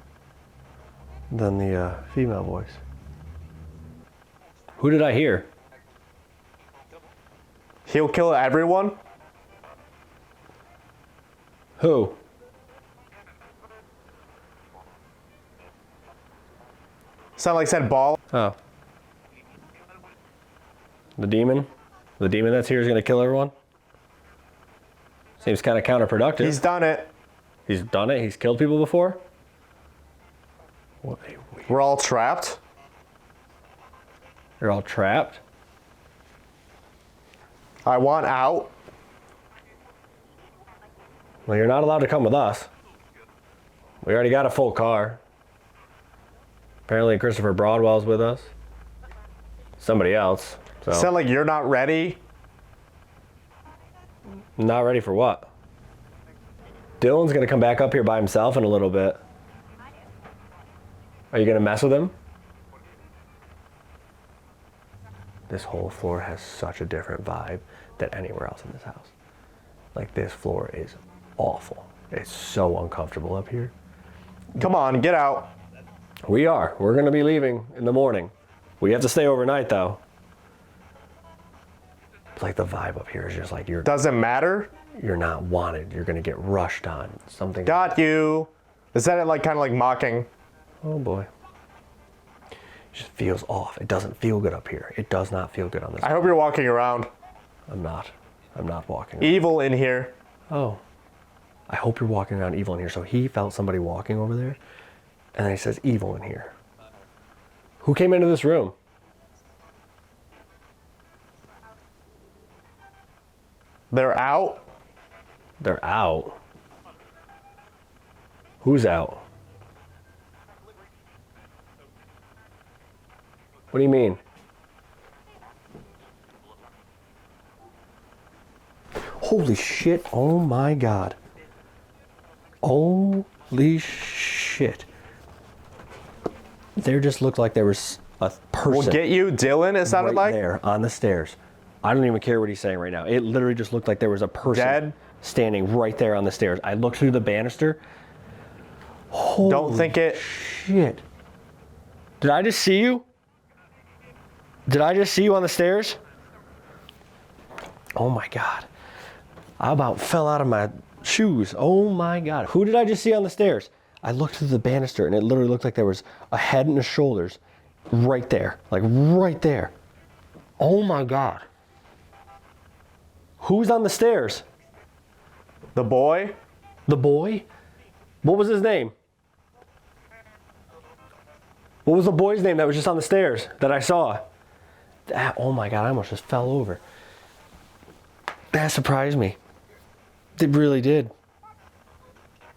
than the female voice. Who did I hear? He'll kill everyone? Who? Sound like said ball. Oh. The demon? The demon that's here is going to kill everyone? Seems kind of counterproductive. He's done it. He's done it? He's killed people before? What a weird... We're all trapped. You're all trapped? I want out. Well, you're not allowed to come with us. We already got a full car. Apparently Christopher Broadwell's with us. Somebody else. So. Sound like you're not ready. Not ready for what? Dylan's gonna come back up here by himself in a little bit. Are you gonna mess with him? This whole floor has such a different vibe than anywhere else in this house. Like, this floor is awful. It's so uncomfortable up here. Come on, get out. We are. We're gonna be leaving in the morning. We have to stay overnight though. It's like the vibe up here is just like Doesn't matter. You're not wanted. You're gonna get rushed on. Something. Got you. Is that like kind of like mocking? Oh boy. It just feels off. It doesn't feel good up here. It does not feel good on this. I hope you're walking around. I'm not. I'm not walking. Evil in here. Oh. I hope you're walking around evil in here. So he felt somebody walking over there, and then he says evil in here. Who came into this room? They're out. They're out. Who's out? What do you mean? Holy shit. Oh my God. Holy shit. There just looked like there was a person. We'll get you, Dylan, it sounded right like. there on the stairs. I don't even care what he's saying right now. It literally just looked like there was a person Dead? standing right there on the stairs. I looked through the banister. Holy Don't think it. shit. Did I just see you? Did I just see you on the stairs? Oh my God. I about fell out of my shoes. Oh my God. Who did I just see on the stairs? I looked through the banister and it literally looked like there was a head and a shoulders right there. Like right there. Oh my God. Who's on the stairs? The boy? The boy? What was his name? What was the boy's name that was just on the stairs that I saw? That, oh my God, I almost just fell over. That surprised me. It really did.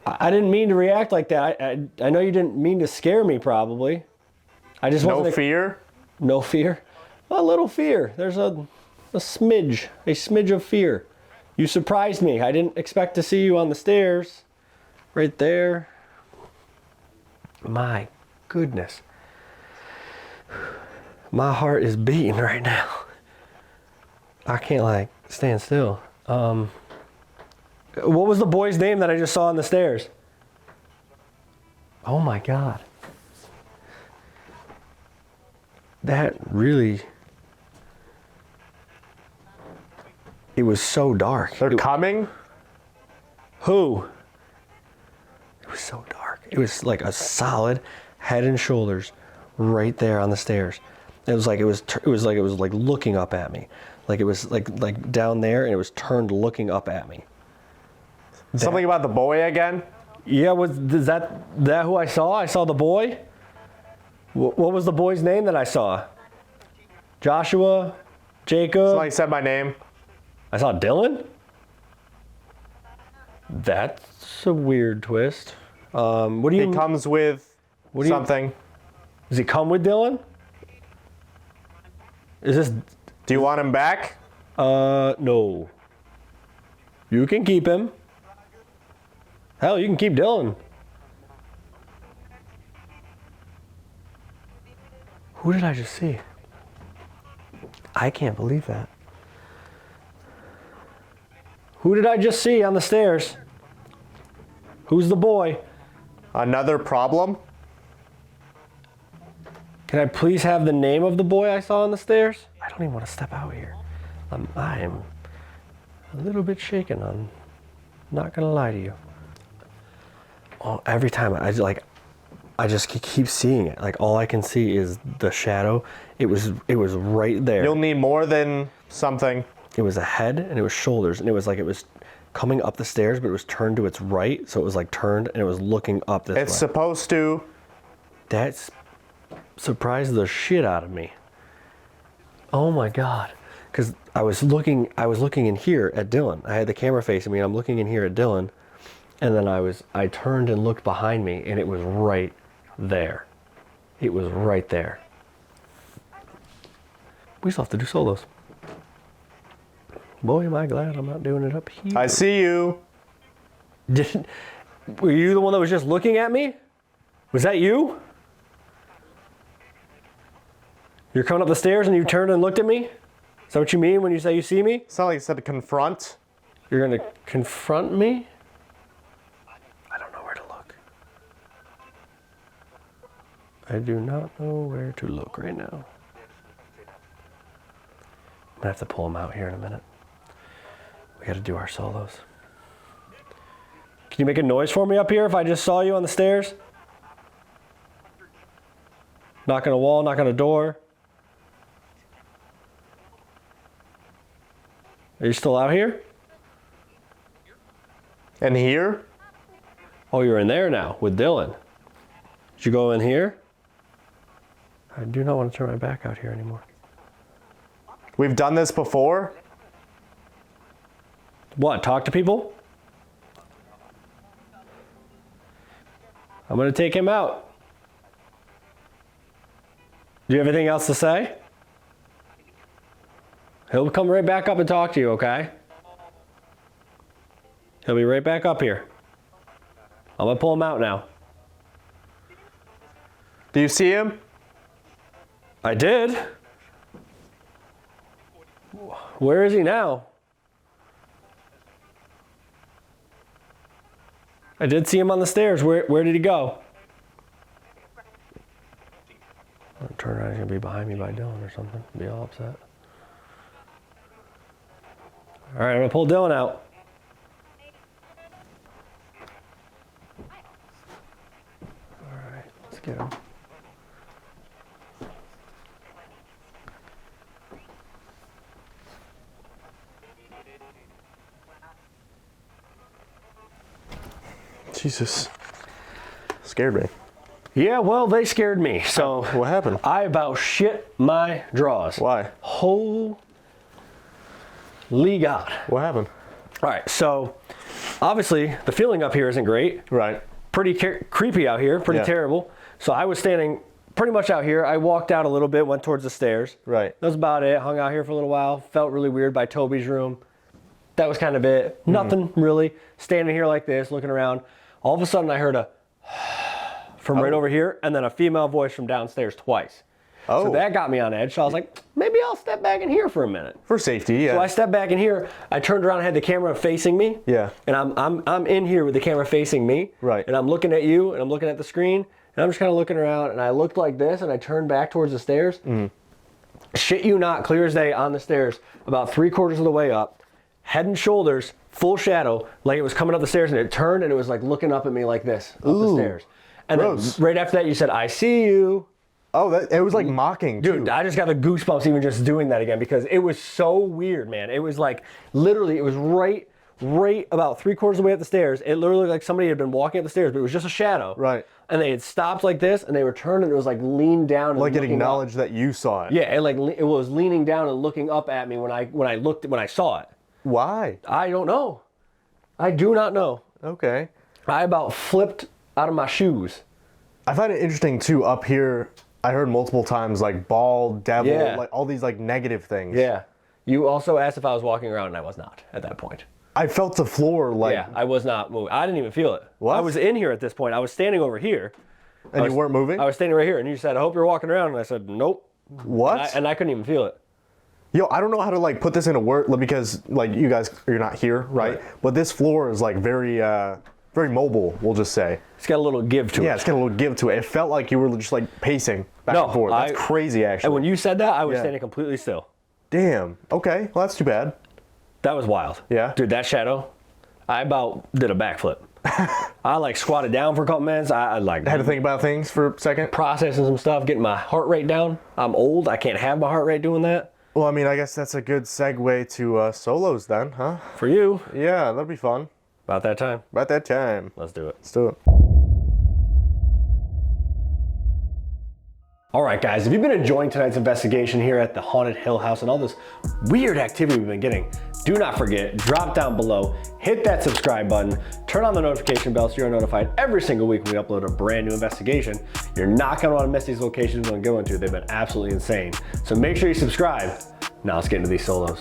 I didn't mean to react like that. I know you didn't mean to scare me, probably. I just wasn't. No fear? No fear? A little fear. There's a smidge of fear. You surprised me. I didn't expect to see you on the stairs. Right there. My goodness. My heart is beating right now. I can't like stand still. What was the boy's name that I just saw on the stairs? Oh my God. That really... It was so dark. They're coming? Who? It was so dark. It was like a solid head and shoulders right there on the stairs. It was like it was looking up at me. Like it was like down there and it was turned looking up at me. Something about the boy again? Yeah, is that who I saw? I saw the boy. What was the boy's name that I saw? Joshua? Jacob? Somebody said my name. I saw Dylan? That's a weird twist. What do you? He comes with something. Does he come with Dylan? Is this? Do you want him back? No. You can keep him. Hell, you can keep Dylan. Who did I just see? I can't believe that. Who did I just see on the stairs? Who's the boy? Another problem? Can I please have the name of the boy I saw on the stairs? I don't even want to step out here. I am a little bit shaken. I'm not gonna lie to you. Oh, every time I just keep seeing it. Like, all I can see is the shadow. It was right there. You'll need more than something. It was a head and it was shoulders, and it was like it was coming up the stairs, but it was turned to its right, so it was like turned and it was looking up this way. It's supposed to. That's surprised the shit out of me. Oh my God. Because I was looking in here at Dylan. I had the camera facing me and I'm looking in here at Dylan. And then I turned and looked behind me and it was right there. It was right there. We still have to do solos. Boy, am I glad I'm not doing it up here. I see you. Were you the one that was just looking at me? Was that you? You're coming up the stairs and you turned and looked at me? Is that what you mean when you say you see me? It's not like you said to confront. You're gonna confront me? I don't know where to look. I do not know where to look right now. I'm gonna have to pull them out here in a minute. We gotta do our solos. Can you make a noise for me up here if I just saw you on the stairs? Knock on a wall, knock on a door. Are you still out here? And here? Oh, you're in there now with Dylan. Did you go in here? I do not want to turn my back out here anymore. We've done this before. What, talk to people? I'm going to take him out. Do you have anything else to say? He'll come right back up and talk to you, okay? He'll be right back up here. I'm going to pull him out now. Do you see him? I did. Where is he now? I did see him on the stairs. Where did he go? I'll turn around, he's gonna be behind me by Dylan or something. Be all upset. All right, I'm gonna pull Dylan out. All right, let's get him. Jesus. Scared me. Yeah, well, they scared me. So What happened? I about shit my drawers. Why? Holy God. What happened? All right, so obviously the feeling up here isn't great. Right. Pretty creepy out here, pretty Yeah. terrible. So I was standing pretty much out here. I walked out a little bit, went towards the stairs. Right. That was about it. Hung out here for a little while. Felt really weird by Toby's room. That was kind of it. Nothing really. Standing here like this, looking around. All of a sudden I heard a from right over here, and then a female voice from downstairs twice. Oh. So that got me on edge. So I was like, maybe I'll step back in here for a minute. For safety, yeah. So I stepped back in here. I turned around and had the camera facing me. Yeah. And I'm in here with the camera facing me. Right. And I'm looking at you, and I'm looking at the screen, and I'm just kind of looking around, and I looked like this, and I turned back towards the stairs. Shit you not, clear as day on the stairs, about 3/4 of the way up, head and shoulders, full shadow, like it was coming up the stairs, and it turned, and it was like looking up at me like this, up the stairs. And gross. then right after that, you said, I see you. Oh, it was like mocking, Dude, too. I just got the goosebumps even just doing that again because it was so weird, man. It was like, literally, it was right about 3/4 of the way up the stairs. It literally looked like somebody had been walking up the stairs, but it was just a shadow. Right. And they had stopped like this, and they were turned, and it was like leaned down. And Like it looking acknowledged up. that you saw it. Yeah, it was leaning down and looking up at me when I saw it. Why? I don't know. I do not know. Okay. I about flipped out of my shoes. I find it interesting, too, up here, I heard multiple times, like, ball, devil, Yeah. like, all these, like, negative things. Yeah. You also asked if I was walking around, and I was not at that point. I felt the floor, like... Yeah, I was not moving. I didn't even feel it. What? I was in here at this point. I was standing over here. And you weren't moving? I was standing right here, and you said, I hope you're walking around. And I said, nope. What? And I couldn't even feel it. Yo, I don't know how to, like, put this into word, because, like, you guys, you're not here, right? But this floor is, like, very mobile, we'll just say. It's got a little give to it. Yeah, it's got a little give to it. It felt like you were just, like, pacing back and forth. That's crazy, actually. And when you said that, I was Yeah. standing completely still. Damn. Okay. Well, that's too bad. That was wild. Yeah? Dude, that shadow, I about did a backflip. I like squatted down for a couple minutes. I like Had to think about things for a second. processing some stuff, getting my heart rate down. I'm old. I can't have my heart rate doing that. Well, I mean, I guess that's a good segue to solos then, huh? For you, Yeah, that'll be fun. about that time. About that time. Let's do it. Let's do it. All right, guys, if you've been enjoying tonight's investigation here at the Haunted Hill House and all this weird activity we've been getting, do not forget, drop down below, hit that subscribe button, turn on the notification bell so you're notified every single week when we upload a brand new investigation. You're not gonna wanna miss these locations we're gonna go into. They've been absolutely insane. So make sure you subscribe. Now let's get into these solos.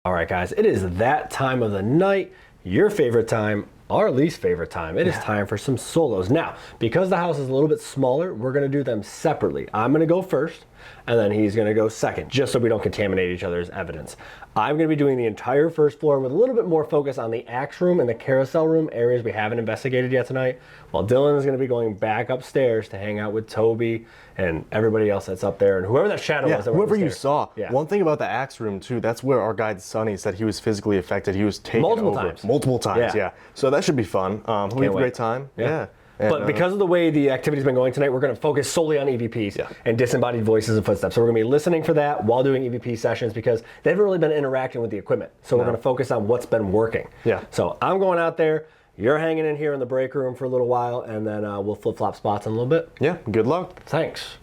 All right, guys, it is that time of the night, your favorite time, our least favorite time. It is time for some solos. Now, because the house is a little bit smaller, we're gonna do them separately. I'm gonna go first, and then he's gonna go second, just so we don't contaminate each other's evidence. I'm gonna be doing the entire first floor with a little bit more focus on the axe room and the carousel room, areas we haven't investigated yet tonight, while Dylan is gonna be going back upstairs to hang out with Toby and everybody else that's up there, and whoever that shadow was that went whoever you upstairs. saw. Yeah. One thing about the axe room too, that's where our guide Sonny said he was physically affected. He was taken Multiple over. times. Multiple times, Yeah. yeah. So that should be fun. We'll have a wait. great time. Yeah. And, But because of the way the activity's been going tonight, we're going to focus solely on EVPs and disembodied voices and footsteps. So we're going to be listening for that while doing EVP sessions because they haven't really been interacting with the equipment. So we're going to focus on what's been working. Yeah. So I'm going out there. You're hanging in here in the break room for a little while, and then we'll flip-flop spots in a little bit. yeah, good luck. Thanks.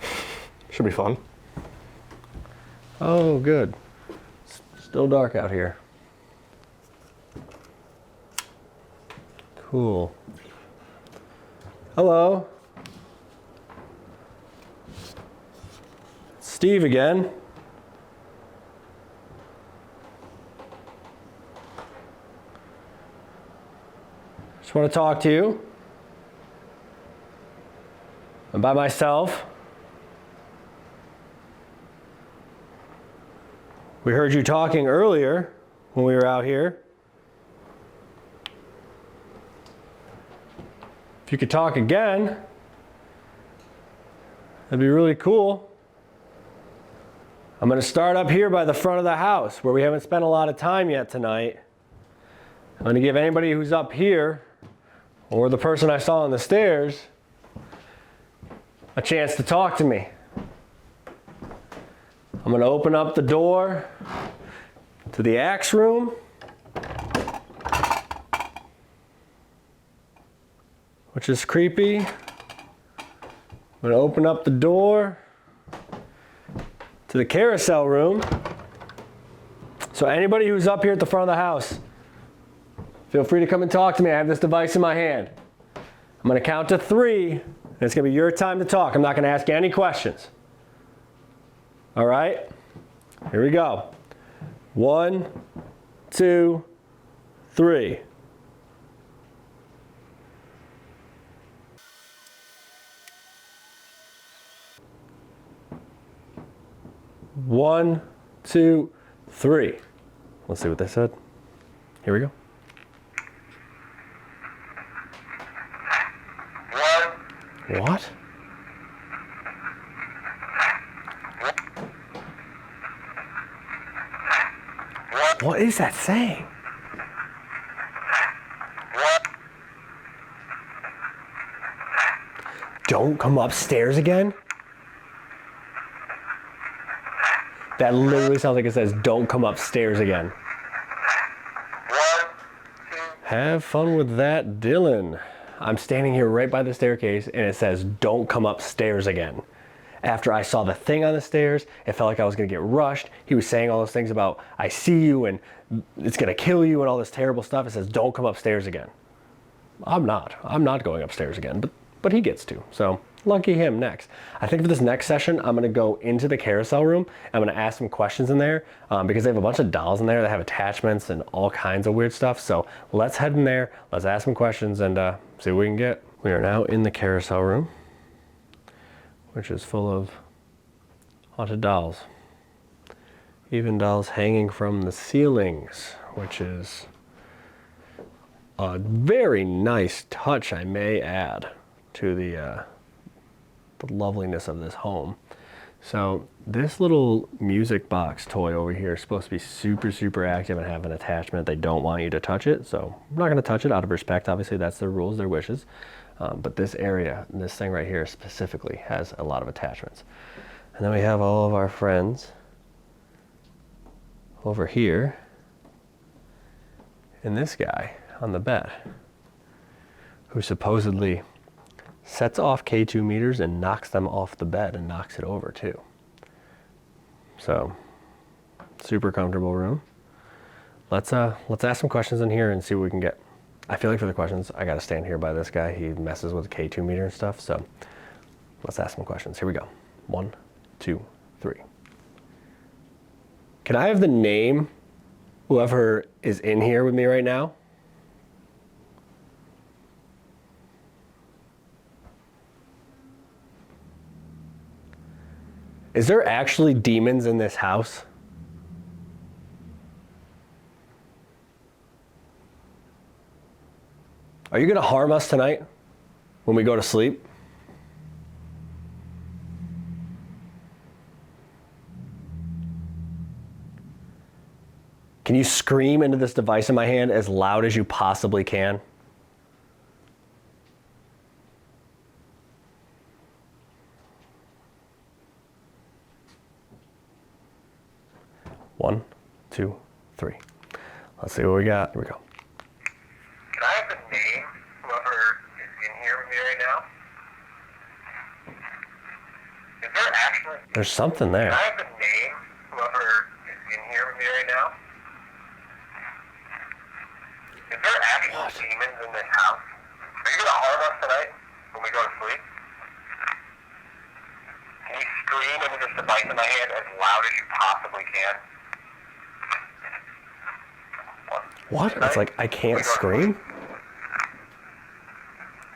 Should be fun. Oh, good. Still dark out here. Cool. Hello. Steve again. Just want to talk to you. I'm by myself. We heard you talking earlier when we were out here. If you could talk again, that'd be really cool. I'm gonna start up here by the front of the house where we haven't spent a lot of time yet tonight. I'm gonna give anybody who's up here or the person I saw on the stairs a chance to talk to me. I'm gonna open up the door to the axe room, which is creepy. I'm gonna open up the door to the carousel room. So anybody who's up here at the front of the house, feel free to come and talk to me. I have this device in my hand. I'm gonna count to 3, and it's gonna be your time to talk. I'm not gonna ask you any questions. All right, here we go. 1, 2, 3. One, 2, 3. Let's see what they said. Here we go. What? What is that saying? Don't come upstairs again? That literally sounds like it says, don't come upstairs again. Have fun with that, Dylan. I'm standing here right by the staircase and it says, don't come upstairs again. After I saw the thing on the stairs, it felt like I was gonna get rushed. He was saying all those things about, I see you and it's gonna kill you and all this terrible stuff. It says, don't come upstairs again. I'm not going upstairs again, but he gets to, so lucky him. Next. I think for this next session, I'm gonna go into the carousel room. I'm gonna ask some questions in there because they have a bunch of dolls in there that have attachments and all kinds of weird stuff. So let's head in there, let's ask some questions and see what we can get. We are now in the carousel room, which is full of haunted dolls. Even dolls hanging from the ceilings, which is a very nice touch, I may add, to the the loveliness of this home. So this little music box toy over here is supposed to be super, super active and have an attachment. They don't want you to touch it, so I'm not gonna touch it out of respect. Obviously, that's their rules, their wishes. But this area, this thing right here specifically has a lot of attachments. And then we have all of our friends over here. And this guy on the bed, who supposedly sets off K2 meters and knocks them off the bed and knocks it over too. So, super comfortable room. Let's ask some questions in here and see what we can get. I feel like for the questions, I gotta stand here by this guy. He messes with the K2 meter and stuff, so let's ask some questions. Here we go. 1, 2, 3. Can I have the name, whoever is in here with me right now? Is there actually demons in this house? Are you gonna harm us tonight when we go to sleep? Can you scream into this device in my hand as loud as you possibly can? One, 2, 3. Let's see what we got. Here we go. Can I have the name, whoever is in here with me right now? Is there actually... There's something there. Can I have the name, whoever is in here with me right now? Is there actual demons in this house? Are you gonna harm us tonight when we go to sleep? Can you scream into this device in my hand as loud as you possibly can? What? It's like I can't scream?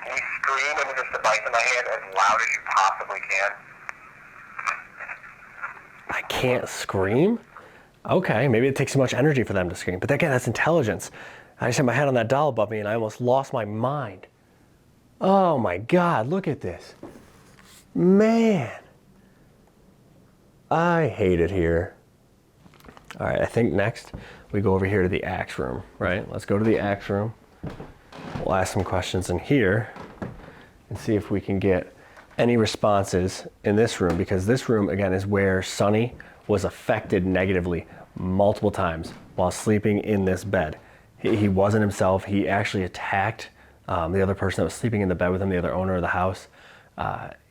Can you scream into this device in my hand as loud as you possibly can? I can't scream? Okay, maybe it takes too much energy for them to scream. But again, that's intelligence. I just had my head on that doll above me and I almost lost my mind. Oh my God, look at this. Man. I hate it here. All right, I think next we go over here to the axe room, right? Let's go to the axe room. We'll ask some questions in here and see if we can get any responses in this room, because this room, again, is where Sonny was affected negatively multiple times while sleeping in this bed. He wasn't himself. He actually attacked the other person that was sleeping in the bed with him, the other owner of the house.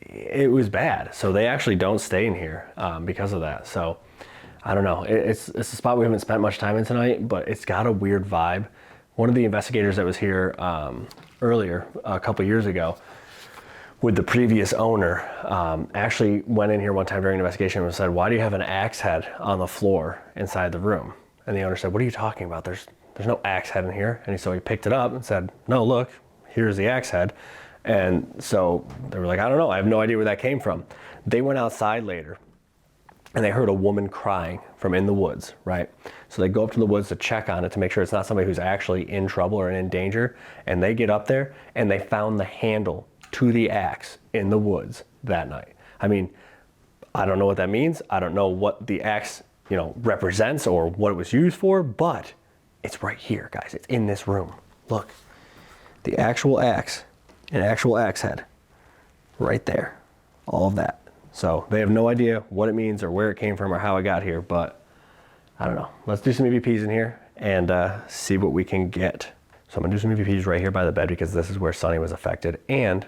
It was bad. So they actually don't stay in here because of that. So I don't know. It's a spot we haven't spent much time in tonight, but it's got a weird vibe. One of the investigators that was here earlier, a couple years ago, with the previous owner, actually went in here one time during an investigation and said, "Why do you have an axe head on the floor inside the room?" And the owner said, "What are you talking about? There's no axe head in here." And so he picked it up and said, "No, look, here's the axe head." And so they were like, "I don't know. I have no idea where that came from." They went outside later and they heard a woman crying from in the woods, right? So they go up to the woods to check on it to make sure it's not somebody who's actually in trouble or in danger. And they get up there and they found the handle to the axe in the woods that night. I mean, I don't know what that means. I don't know what the axe, represents or what it was used for, but it's right here, guys. It's in this room. Look, the actual axe, an actual axe head, right there, all of that. So they have no idea what it means or where it came from or how it got here, but I don't know. Let's do some EVPs in here and see what we can get. So I'm gonna do some EVPs right here by the bed because this is where Sonny was affected, and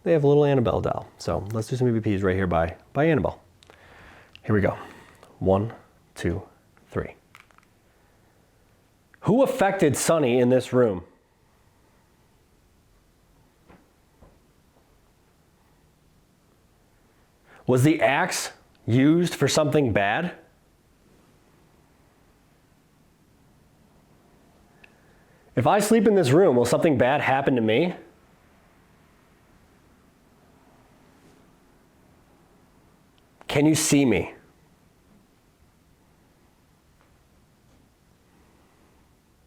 they have a little Annabelle doll. So let's do some EVPs right here by Annabelle. Here we go. 1, 2, 3. Who affected Sonny in this room? Was the axe used for something bad? If I sleep in this room, will something bad happen to me? Can you see me?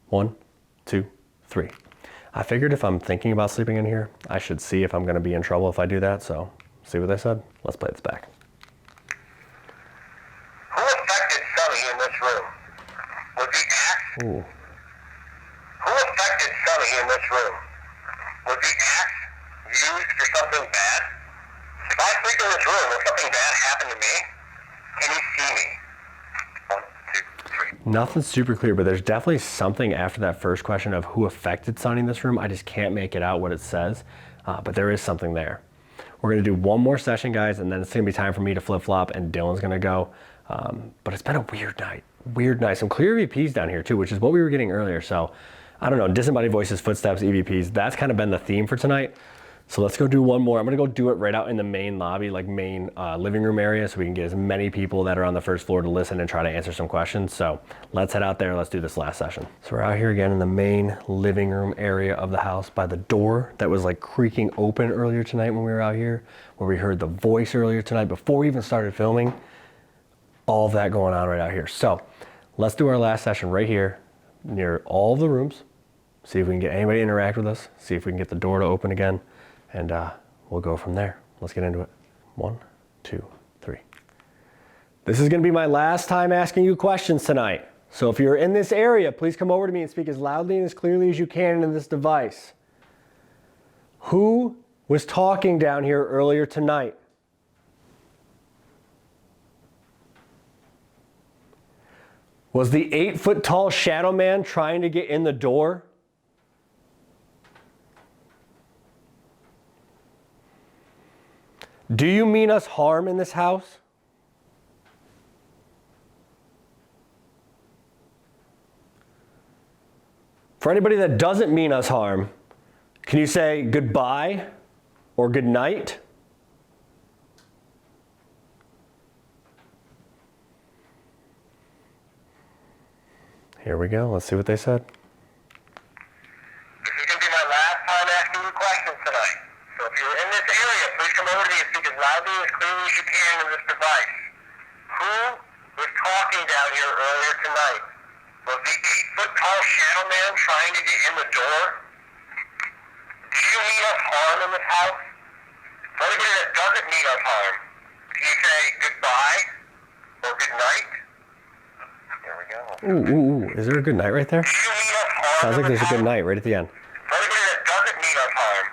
One, 2, 3. I figured if I'm thinking about sleeping in here, I should see if I'm gonna be in trouble if I do that, so see what they said? Let's play this back. Who affected Sonny in this room? Was the axe? Ooh. Who affected Sonny in this room? Was the axe used for something bad? If I sleep in this room and something bad happened to me, can you see me? 1, 2, 3. Nothing super clear, but there's definitely something after that first question of who affected Sonny in this room. I just can't make it out what it says, but there is something there. We're gonna do one more session, guys, and then it's gonna be time for me to flip-flop and Dylan's gonna go. But it's been a weird night. Some clear EVPs down here too, which is what we were getting earlier. So I don't know, disembodied voices, footsteps, EVPs, that's kind of been the theme for tonight. So let's go do one more. I'm gonna go do it right out in the main lobby, like main living room area, so we can get as many people that are on the first floor to listen and try to answer some questions. So let's head out there, let's do this last session. So we're out here again in the main living room area of the house by the door that was like creaking open earlier tonight when we were out here, where we heard the voice earlier tonight before we even started filming. All of that going on right out here. So let's do our last session right here near all of the rooms. See if we can get anybody to interact with us. See if we can get the door to open again. And we'll go from there. Let's get into it. 1, 2, 3. This is gonna be my last time asking you questions tonight. So if you're in this area, please come over to me and speak as loudly and as clearly as you can into this device. Who was talking down here earlier tonight? Was the 8-foot tall shadow man trying to get in the door? Do you mean us harm in this house? For anybody that doesn't mean us harm, can you say goodbye or good night? Here we go. Let's see what they said. This is going to be my last time asking you questions tonight. So if you're in this area, please come over to me and speak as loudly and as clearly as you can in this device. Who was talking down here earlier tonight? Was the 8-foot tall shadow man trying to get in the door? Do you mean us harm in this house? For anybody that doesn't mean us harm, can you say goodbye or good night? Here we go. Ooh. Is there a good night right there? Do you mean us harm Sounds like in there's this a good house? night right at the end. For anybody that doesn't mean us harm,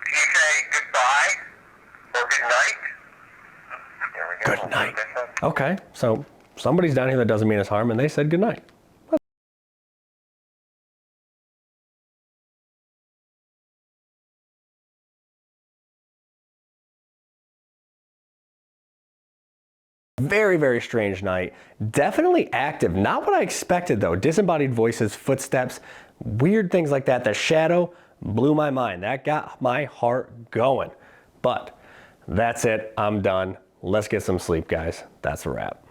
can you say goodbye or good night? Here we go. Good night. Okay, so somebody's down here that doesn't mean us harm and they said good night. Very, very strange night. Definitely active. Not what I expected though. Disembodied voices, footsteps, weird things like that. The shadow blew my mind. That got my heart going. But that's it. I'm done. Let's get some sleep, guys. That's a wrap.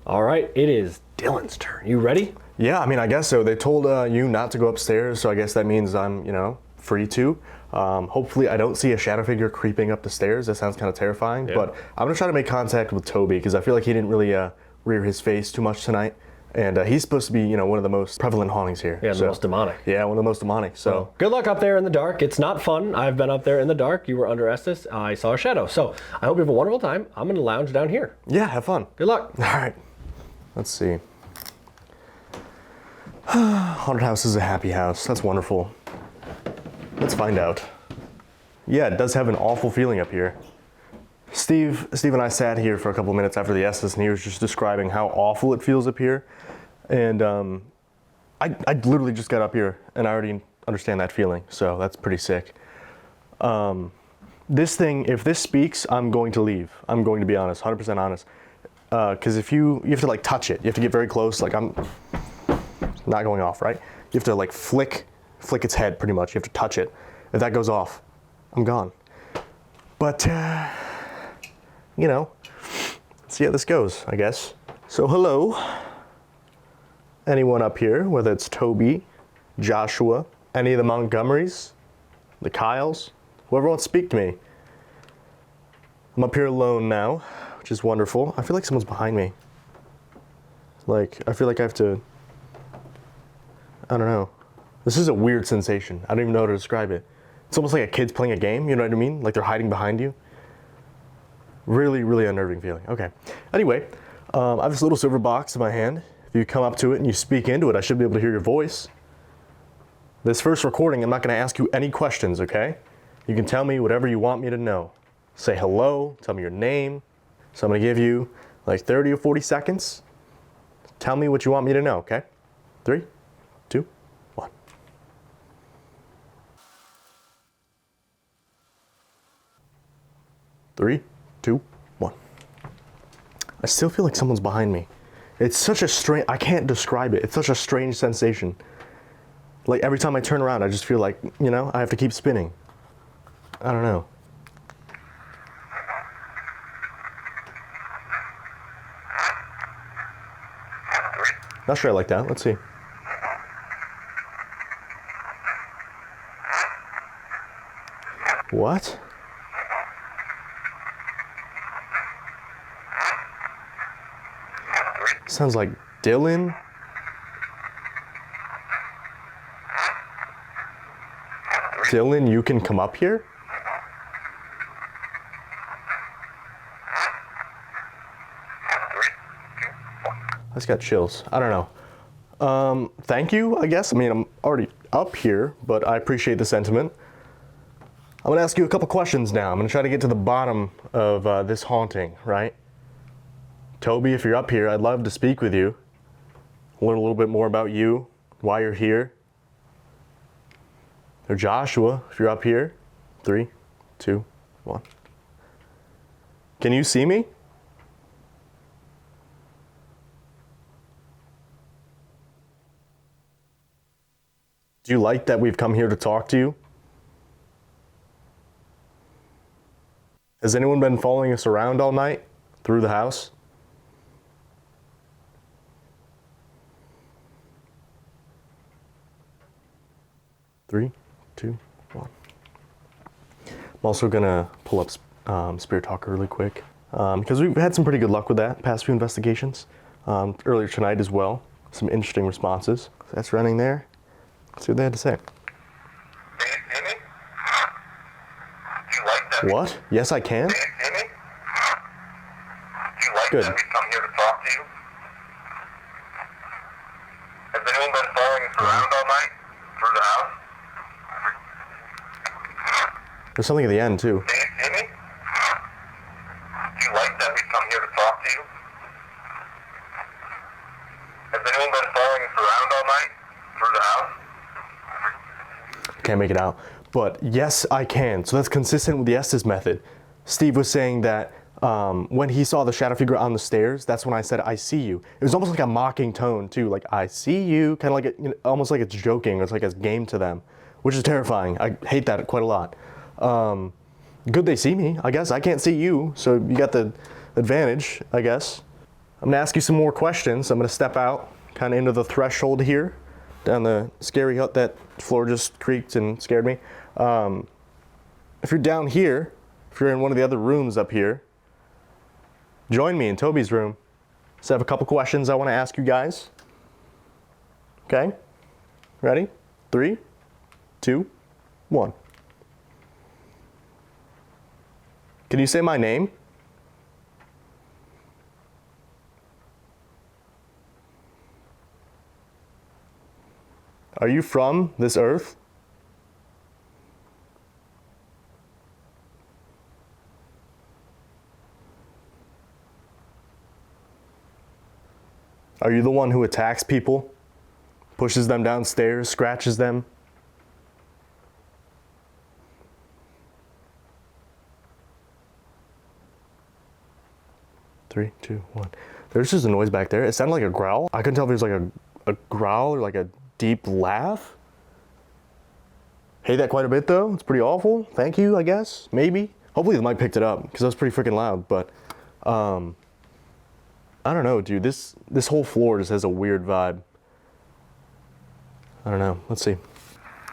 All right, it is Dylan's turn. You ready? Yeah, I mean, I guess so. They told you not to go upstairs, so I guess that means I'm, free to. Hopefully I don't see a shadow figure creeping up the stairs. That sounds kind of terrifying, Yeah. but I'm gonna try to make contact with Toby because I feel like he didn't really rear his face too much tonight. And he's supposed to be, one of the most prevalent hauntings here. Yeah, the most demonic. Yeah, one of the most demonic, so. Well, good luck up there in the dark. It's not fun. I've been up there in the dark. You were under Estes. I saw a shadow. So I hope you have a wonderful time. I'm gonna lounge down here. Yeah, have fun. Good luck. All right, let's see. Haunted house is a happy house. That's wonderful. Let's find out. Yeah, it does have an awful feeling up here. Steve and I sat here for a couple minutes after the Estes, and he was just describing how awful it feels up here. And I literally just got up here, and I already understand that feeling, so that's pretty sick. This thing, if this speaks, I'm going to leave. I'm going to be honest, 100% honest. Because if you have to like touch it, you have to get very close. Like I'm not going off, right? You have to like flick its head pretty much. You have to touch it. If that goes off, I'm gone. But see how this goes, I guess. So hello, anyone up here, whether it's Toby, Joshua, any of the Montgomerys, the Kyles, whoever wants to speak to me. I'm up here alone now, which is wonderful. I feel like someone's behind me. Like, I feel like I have to I don't know. This is a weird sensation. I don't even know how to describe it. It's almost like a kid's playing a game, you know what I mean? Like they're hiding behind you. Really, really unnerving feeling. Okay. Anyway, I have this little silver box in my hand. If you come up to it and you speak into it, I should be able to hear your voice. This first recording, I'm not going to ask you any questions, okay? You can tell me whatever you want me to know. Say hello, tell me your name. So I'm going to give you like 30 or 40 seconds. Tell me what you want me to know, okay? 3, 2, 1. Three, 2, 1. I still feel like someone's behind me. It's such a strange, I can't describe it. It's such a strange sensation. Like every time I turn around, I just feel like, you know, I have to keep spinning. I don't know. Not sure I like that. Let's see. What? Sounds like Dylan. Dylan, you can come up here? I just got chills. I don't know. Thank you, I guess. I mean, I'm already up here, but I appreciate the sentiment. I'm gonna ask you a couple questions now. I'm gonna try to get to the bottom of this haunting, right? Toby, if you're up here, I'd love to speak with you. Learn a little bit more about you, why you're here. Or Joshua, if you're up here. 3, 2, 1. Can you see me? Do you like that we've come here to talk to you? Has anyone been following us around all night through the house? Three, 2, 1. I'm also gonna pull up Spirit Talker really quick because we've had some pretty good luck with that past few investigations. Earlier tonight as well, some interesting responses. That's running there. Let's see what they had to say. Can you see me? Do you like that? What? Yes, I can. Can you see me? Do you like Good. that we come here to talk to you? Has anyone been following us around all night through the house? There's something at the end too. Can you see me? Do you like that we come here to talk to you? Has anyone been following us around all night through the house? Can't make it out. But yes, I can. So that's consistent with the Estes method. Steve was saying that when he saw the shadow figure on the stairs, that's when I said, I see you. It was almost like a mocking tone too. Like, I see you, kind of like, almost like it's joking. It's like a game to them, which is terrifying. I hate that quite a lot. Good they see me, I guess. I can't see you, so you got the advantage, I guess. I'm gonna ask you some more questions. I'm gonna step out kind of into the threshold here, down the scary hut. That floor just creaked and scared me. If you're down here, if you're in one of the other rooms up here, join me in Toby's room. So I have a couple questions I wanna ask you guys. Okay, ready? 3, 2, 1. Can you say my name? Are you from this earth? Are you the one who attacks people, pushes them downstairs, scratches them? Three, 2, 1. There's just a noise back there. It sounded like a growl. I couldn't tell if it was like a growl or like a deep laugh. Hate that quite a bit though. It's pretty awful. Thank you, I guess. Maybe. Hopefully the mic picked it up because that was pretty freaking loud. But I don't know, dude. This whole floor just has a weird vibe. I don't know. Let's see. Can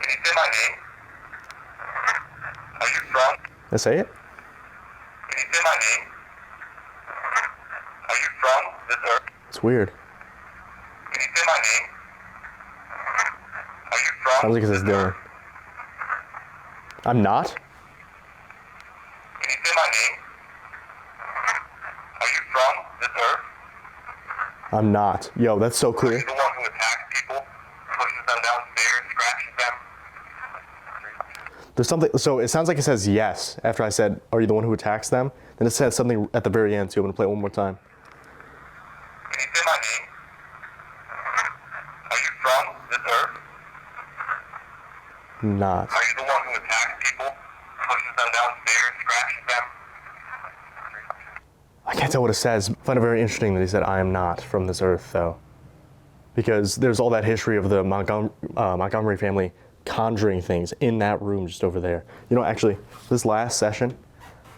you say my name? Are you from? Did I say it? Can you say my name? Are you from this earth? It's weird. Can you say my name? Sounds like it says Dylan. I'm not? Can you say my name? Are you from this earth? I'm not. Yo, that's so Are clear. you the one who attacks people, pushes them downstairs, scratches them? There's something, so it sounds like it says yes after I said, are you the one who attacks them? Then it says something at the very end, so I'm gonna play it one more time. Can you say my name? Are you from this earth? Not. Are you the one who attacks people, pushes them downstairs, scratches them? I can't tell what it says. I find it very interesting that he said, I am not from this earth, though. Because there's all that history of the Montgomery family conjuring things in that room just over there. You know, actually, this last session,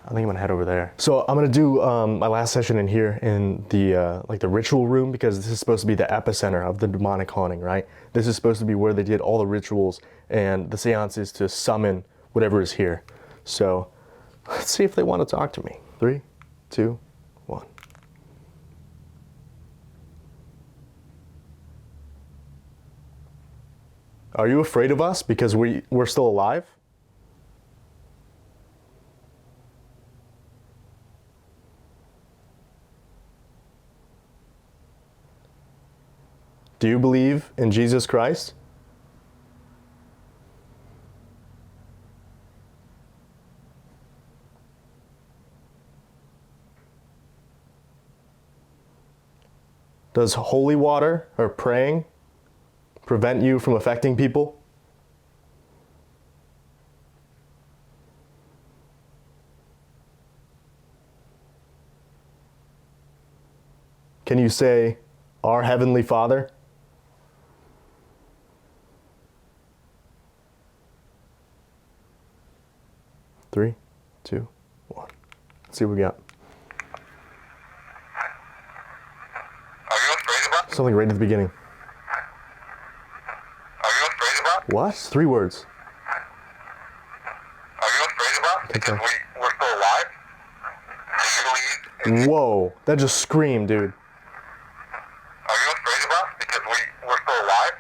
I think I'm gonna head over there. So I'm gonna do my last session in here in the like the ritual room, because this is supposed to be the epicenter of the demonic haunting, right? This is supposed to be where they did all the rituals and the seances to summon whatever is here. So let's see if they want to talk to me. 3, 2, 1. Are you afraid of us because we're still alive? Do you believe in Jesus Christ? Does holy water or praying prevent you from affecting people? Can you say, Our Heavenly Father? Three, two, one. Let's see what we got. Are you afraid of us? Something right at the beginning. Are you afraid of us? What? 3 words. Are you afraid of us because Okay. we're still alive? Do you believe in Whoa, that just screamed, dude. Are you afraid of us because we're still alive?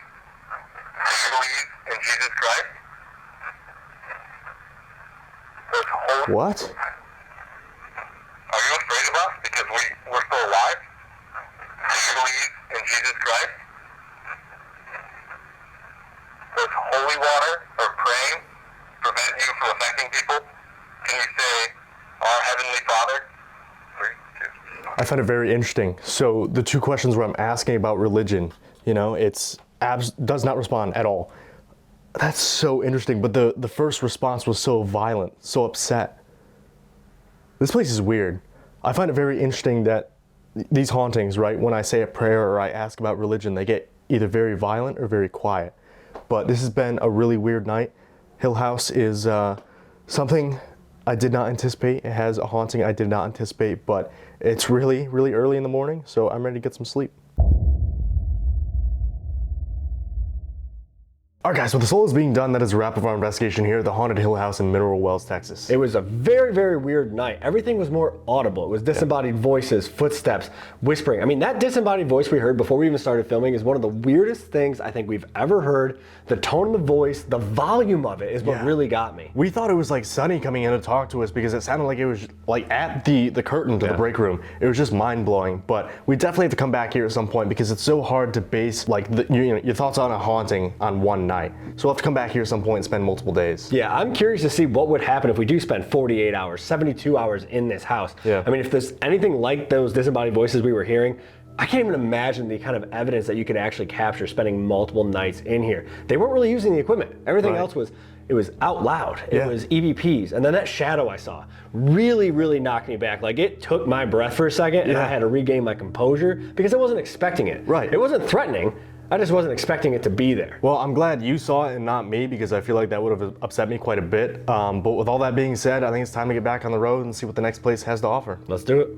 Do you believe in Jesus Christ? There's holy. What? Are you afraid of us because we're still alive? Do you believe in Jesus Christ? Does holy water or praying prevent you from affecting people? Can you say, Our Heavenly Father? 3, 2. I find it very interesting. So the 2 questions where I'm asking about religion, you know, does not respond at all. That's so interesting. But the first response was so violent, so upset. This place is weird. I find it very interesting that these hauntings, right, when I say a prayer or I ask about religion, they get either very violent or very quiet. But this has been a really weird night. Hill House is something I did not anticipate. It has a haunting I did not anticipate, but it's really, really early in the morning, so I'm ready to get some sleep. All right, guys, with this all is being done, that is a wrap of our investigation here at the Haunted Hill House in Mineral Wells, Texas. It was a very, very weird night. Everything was more audible. It was disembodied voices, footsteps, whispering. I mean, that disembodied voice we heard before we even started filming is one of the weirdest things I think we've ever heard. The tone of the voice, the volume of it is what really got me. We thought it was like Sunny coming in to talk to us because it sounded like it was like at the curtain to the break room. It was just mind-blowing, but we definitely have to come back here at some point because it's so hard to base like your thoughts on a haunting on one night. So we'll have to come back here at some point and spend multiple days. Yeah, I'm curious to see what would happen if we do spend 48 hours, 72 hours in this house. Yeah. I mean, if there's anything like those disembodied voices we were hearing, I can't even imagine the kind of evidence that you could actually capture spending multiple nights in here. They weren't really using the equipment. Everything else was out loud. It was EVPs. And then that shadow I saw really, really knocked me back. Like, it took my breath for a second and I had to regain my composure because I wasn't expecting it. Right. It wasn't threatening. I just wasn't expecting it to be there. Well, I'm glad you saw it and not me because I feel like that would have upset me quite a bit. But with all that being said, I think it's time to get back on the road and see what the next place has to offer. Let's do it.